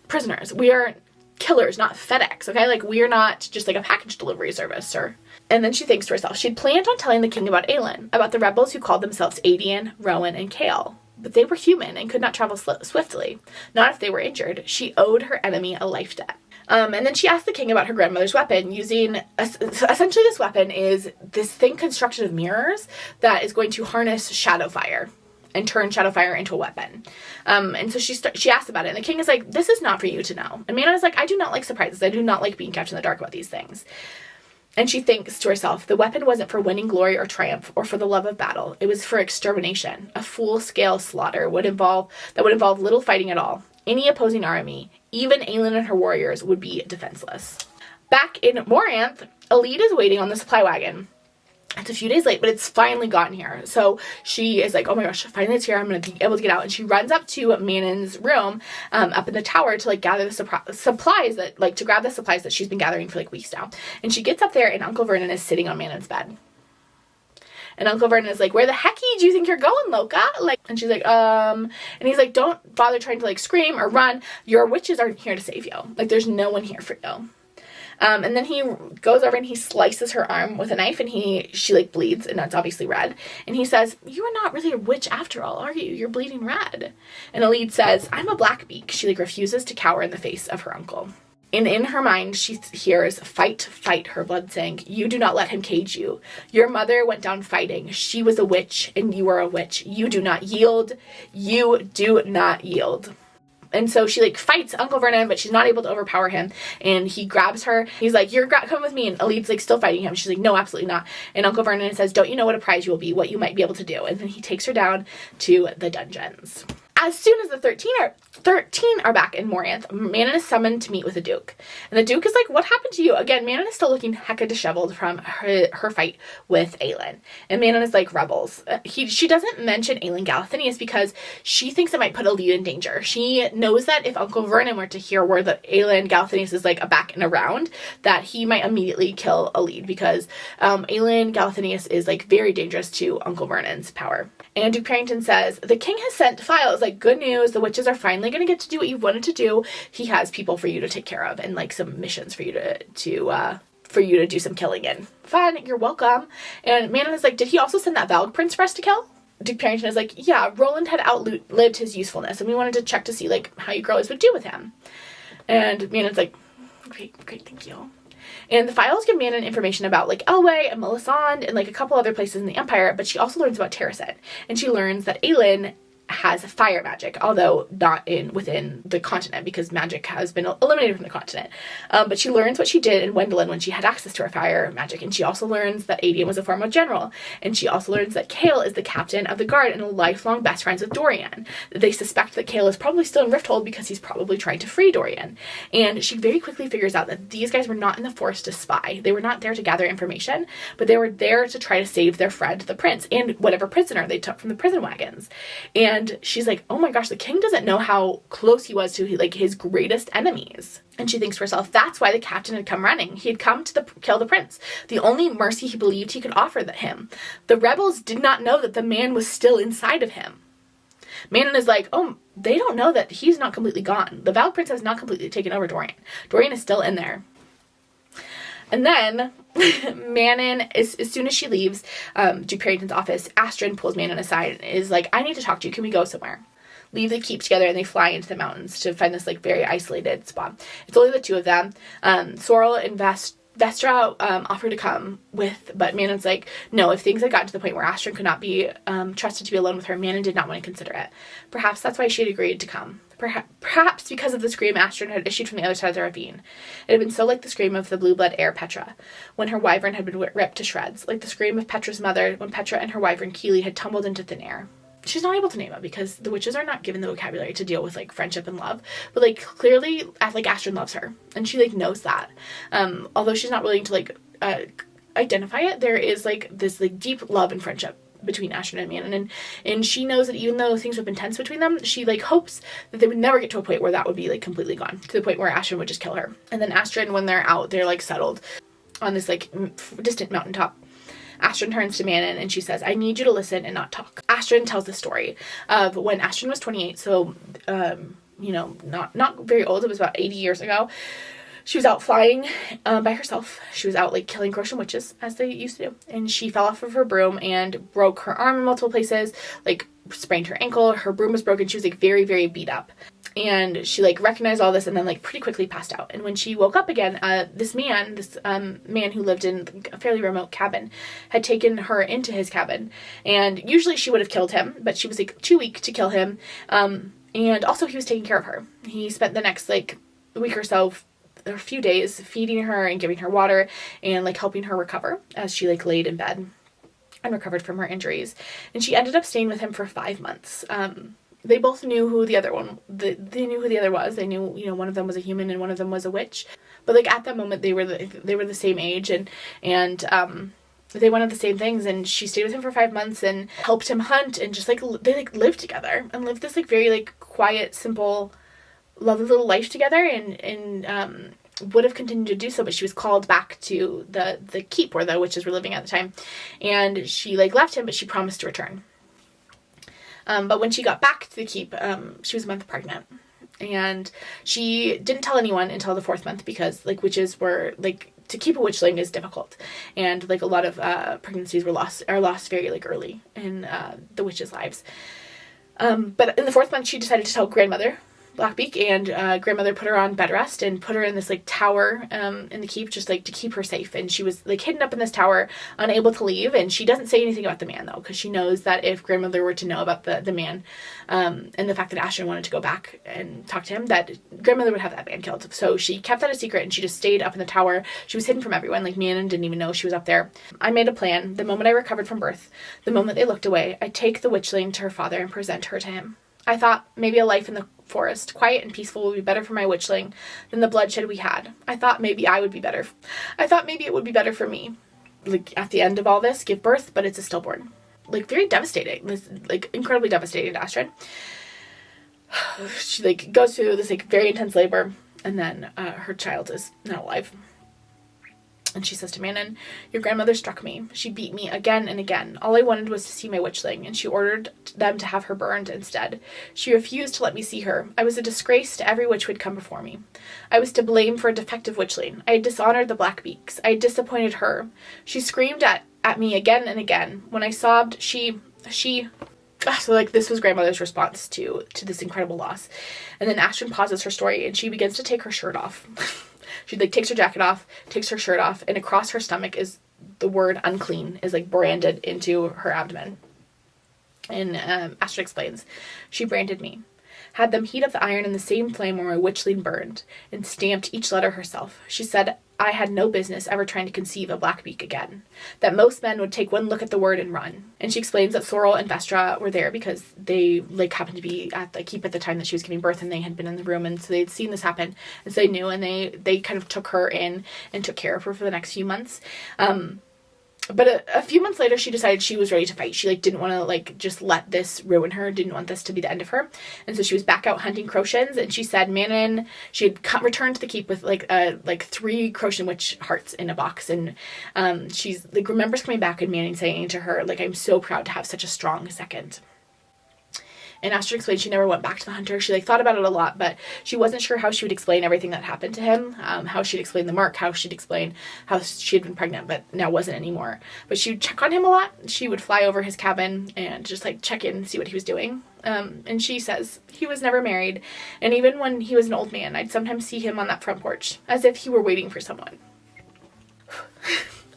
prisoners. We are killers, not FedEx, okay? Like, we are not just, like, a package delivery service, sir. And then she thinks to herself, she'd planned on telling the king about Aelin, about the rebels who called themselves Adian, Rowan, and Kale. But they were human and could not travel swiftly. Not if they were injured. She owed her enemy a life debt. And then she asked the king about her grandmother's weapon using... essentially, this weapon is this thing constructed of mirrors that is going to harness shadow fire and turn shadow fire into a weapon. And so she asked about it, and the king is like, this is not for you to know. And Manon is like, I do not like surprises. I do not like being kept in the dark about these things. And she thinks to herself, the weapon wasn't for winning glory or triumph or for the love of battle. It was for extermination. A full-scale slaughter would involve little fighting at all. Any opposing army, even Aelin and her warriors, would be defenseless. Back in Moranth, Elide is waiting on the supply wagon. It's a few days late, but it's finally gotten here. So she is like, oh my gosh, finally it's here. I'm going to be able to get out. And she runs up to Manon's room up in the tower to, like, gather the supplies that, like, to grab the supplies that she's been gathering for, like, weeks now. And she gets up there, and Uncle Vernon is sitting on Manon's bed. And Uncle Vernon is like, where the hecky do you think you're going, Loca? Like, and she's like, and he's like, don't bother trying to, like, scream or run. Your witches aren't here to save you. Like, there's no one here for you. And then he goes over and he slices her arm with a knife, and she like bleeds, and that's obviously red. And he says, "You are not really a witch after all, are you? You're bleeding red." And Aelin says, "I'm a Blackbeak." She like refuses to cower in the face of her uncle. And in her mind, she hears, "Fight, fight," her blood saying, "You do not let him cage you. Your mother went down fighting. She was a witch, and you are a witch. You do not yield. You do not yield." And so she like fights Uncle Vernon, but she's not able to overpower him. And he grabs her. He's like, come with me. And Aelin's like still fighting him. She's like, "No, absolutely not." And Uncle Vernon says, "Don't you know what a prize you will be, what you might be able to do?" And then he takes her down to the dungeons. As soon as the 13 are back in Morinth, Manon is summoned to meet with the Duke. And the Duke is like, "What happened to you?" Again, Manon is still looking hecka disheveled from her fight with Aelin. And Manon is like, "Rebels." She doesn't mention Aelin Galathinius because she thinks it might put Aelin in danger. She knows that if Uncle Vernon were to hear word that Aelin Galathinius is like back and around, that he might immediately kill Aelin because Aelin Galathinius is like very dangerous to Uncle Vernon's power. And Duke Parrington says, "The king has sent files, like good news, the witches are finally going to get to do what you wanted to do. He has people for you to take care of and like some missions for you to do some killing in." "Fun, you're welcome." And Manon is like, "Did he also send that Valg prince for us to kill?" Duke Parrington is like, "Yeah, Roland had outlived his usefulness, and we wanted to check to see like how you girls would do with him." And Manon's like, great, thank you." And the files give Manon information about like Elway and Melisande and like a couple other places in the Empire, but she also learns about Terracent. And she learns that Aelin has fire magic, although not within the continent because magic has been eliminated from the continent. But she learns what she did in Wendelin when she had access to her fire magic, and she also learns that Adian was a former general, and she also learns that Chaol is the captain of the guard and a lifelong best friends with Dorian. They suspect that Chaol is probably still in Rifthold because he's probably trying to free Dorian. And she very quickly figures out that these guys were not in the forest to spy. They were not there to gather information, but they were there to try to save their friend, the prince, and whatever prisoner they took from the prison wagons. And she's like, "Oh my gosh, the king doesn't know how close he was to like his greatest enemies." And she thinks to herself, that's why the captain had come running. He had come to kill the prince, the only mercy he believed he could offer him. The rebels did not know that the man was still inside of him. Manon is like, "Oh, they don't know that he's not completely gone. The Valg prince has not completely taken over Dorian. Dorian is still in there." And then Manon, as soon as she leaves Duke Parrington's office, Asterin pulls Manon aside and is like, "I need to talk to you. Can we go somewhere?" Leave the keep together, and they fly into the mountains to find this like very isolated spot. It's only the two of them. Sorrel and Vestra offer to come with, but Manon's like, no, if things had gotten to the point where Asterin could not be trusted to be alone with her, Manon did not want to consider it. Perhaps that's why she had agreed to come. Perhaps because of the scream Asterin had issued from the other side of the ravine. It had been so like the scream of the blue-blood heir Petra, when her wyvern had been ripped to shreds, like the scream of Petra's mother when Petra and her wyvern Keely had tumbled into thin air. She's not able to name it because the witches are not given the vocabulary to deal with like friendship and love, but like clearly like Asterin loves her, and she like knows that. Although she's not willing to like identify it, there is like this like deep love and friendship between Asterin and Manon, and she knows that even though things have been tense between them, she like hopes that they would never get to a point where that would be like completely gone, to the point where Asterin would just kill her. And then Asterin, when they're out, they're like settled on this like distant mountaintop. Asterin turns to Manon and she says, "I need you to listen and not talk." Asterin tells the story of when Asterin was 28, so not very old. It was about 80 years ago. She was out flying by herself. She was out like killing Groshan witches, as they used to do. And she fell off of her broom and broke her arm in multiple places, like sprained her ankle. Her broom was broken. She was like very, very beat up. And she like recognized all this and then like pretty quickly passed out. And when she woke up again, this man who lived in a fairly remote cabin had taken her into his cabin. And usually she would have killed him, but she was like too weak to kill him. And also he was taking care of her. He spent the next like week or so, a few days, feeding her and giving her water and like helping her recover as she like laid in bed and recovered from her injuries. And she ended up staying with him for 5 months. They both knew who the other they knew who the other was. They knew, one of them was a human and one of them was a witch. But like at that moment they were the same age and they wanted the same things, and she stayed with him for 5 months and helped him hunt, and just like they like lived together and lived this like very like quiet, simple, lovely little life together, and would have continued to do so, but she was called back to the keep where the witches were living at the time, and she like left him, but she promised to return. But when she got back to the keep, she was a month pregnant, And she didn't tell anyone until the 4th month because, like, witches were, like, to keep a witchling is difficult. And, like, a lot of pregnancies are lost very, like, early in the witches' lives. But in the 4th month, she decided to tell grandmother Blackbeak, and grandmother put her on bed rest and put her in this, like, tower in the keep, just, like, to keep her safe. And she was, like, hidden up in this tower, unable to leave. And she doesn't say anything about the man, though, because she knows that if grandmother were to know about the man, and the fact that Asterin wanted to go back and talk to him, that grandmother would have that man killed. So she kept that a secret, and she just stayed up in the tower. She was hidden from everyone. Like, Manon didn't even know she was up there. I made a plan. The moment I recovered from birth, the moment they looked away, I'd take the witchling to her father and present her to him. I thought maybe a life in the forest, quiet and peaceful, would be better for my witchling than the bloodshed we had. I thought maybe I would be better. I thought maybe it would be better for me. Like, at the end of all this, give birth, but it's a stillborn. Like, very devastating. This, like, incredibly devastating to Asterin. She, like, goes through this, like, very intense labor, and then her child is not alive. And she says to Manon, your grandmother struck me. She beat me again and again. All I wanted was to see my witchling, and she ordered them to have her burned instead. She refused to let me see her. I was a disgrace to every witch who had come before me. I was to blame for a defective witchling. I had dishonored the Blackbeaks. I had disappointed her. She screamed at me again and again. When I sobbed, she... So, like, this was grandmother's response to this incredible loss. And then Asterin pauses her story, and she begins to take her shirt off. She, like, takes her jacket off, takes her shirt off, and across her stomach is the word unclean, is, like, branded into her abdomen. And Asterin explains, she branded me, had them heat up the iron in the same flame where my witchling burned, and stamped each letter herself. She said I had no business ever trying to conceive a Blackbeak again, that most men would take one look at the word and run. And she explains that Sorrel and Vestra were there because they, like, happened to be at the keep at the time that she was giving birth, and they had been in the room, and so they'd seen this happen, and so they knew, and they kind of took her in and took care of her for the next few months. But a few months later, she decided she was ready to fight. She, like, didn't want to, like, just let this ruin her, didn't want this to be the end of her. And so she was back out hunting Crocians, and she said Manon, she had returned to the keep with, like, 3 Crocian witch hearts in a box. And she's, like, remembers coming back and Manon saying to her, like, I'm so proud to have such a strong second. And Asterin explained she never went back to the hunter. She, like, thought about it a lot, but she wasn't sure how she would explain everything that happened to him, how she'd explain the mark, how she'd explain how she had been pregnant but now wasn't anymore. But she would check on him a lot. She would fly over his cabin and just, like, check in and see what he was doing. And she says he was never married, and even when he was an old man, I'd sometimes see him on that front porch, as if he were waiting for someone.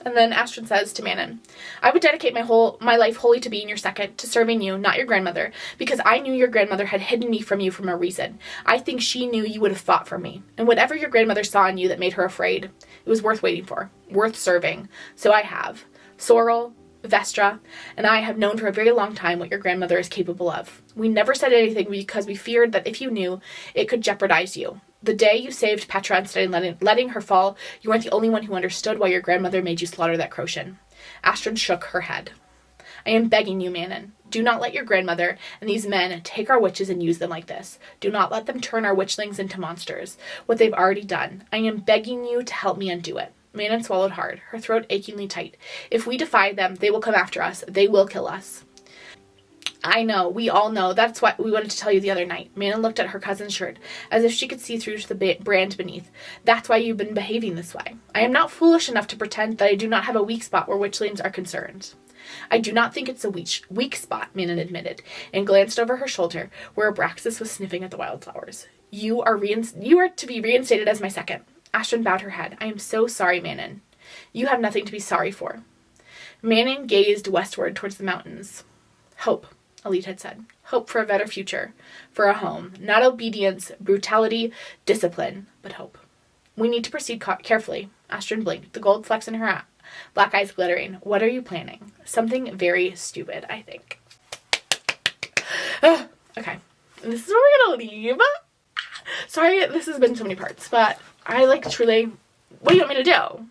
And then Asterin says to Manon, I would dedicate my life wholly to being your second, to serving you, not your grandmother, because I knew your grandmother had hidden me from you for a reason. I think she knew you would have fought for me. And whatever your grandmother saw in you that made her afraid, it was worth waiting for, worth serving. So I have. Sorrel, Vestra, and I have known for a very long time what your grandmother is capable of. We never said anything because we feared that if you knew, it could jeopardize you. The day you saved Petra instead of letting her fall, you weren't the only one who understood why your grandmother made you slaughter that Crocian. Asterin shook her head. I am begging you, Manon. Do not let your grandmother and these men take our witches and use them like this. Do not let them turn our witchlings into monsters. What they've already done. I am begging you to help me undo it. Manon swallowed hard, her throat achingly tight. If we defy them, they will come after us. They will kill us. I know, we all know. That's what we wanted to tell you the other night. Manon looked at her cousin's shirt, as if she could see through to the brand beneath. That's why you've been behaving this way. I am not foolish enough to pretend that I do not have a weak spot where witchlings are concerned. I do not think it's a weak spot, Manon admitted, and glanced over her shoulder, where Abraxas was sniffing at the wildflowers. You are to be reinstated as my second. Asterin bowed her head. I am so sorry, Manon. You have nothing to be sorry for. Manon gazed westward towards the mountains. Hope. Elite had said. Hope for a better future, for a home. Not obedience, brutality, discipline, but hope. We need to proceed carefully. Asterin blinked, the gold flecks in her black eyes glittering. What are you planning? Something very stupid, I think. Okay. This is where we're going to leave. Sorry, this has been so many parts, but I, like, truly... What do you want me to do?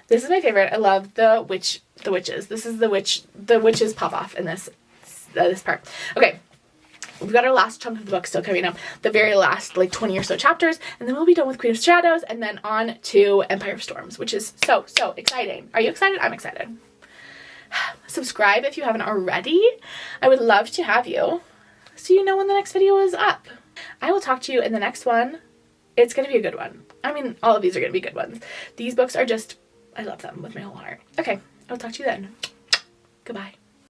This is my favorite. I love the witches. This is the witches pop off in this part. Okay, we've got our last chunk of the book still coming up, the very last, like, 20 or so chapters, and then we'll be done with Queen of Shadows, and then on to Empire of Storms, which is so exciting. Are you excited? I'm excited. Subscribe if you haven't already. I would love to have you, so you know when the next video is up. I will talk to you in the next one. It's going to be a good one. I mean, all of these are going to be good ones. These books are just, I love them with my whole heart. Okay, I'll talk to you then. Goodbye.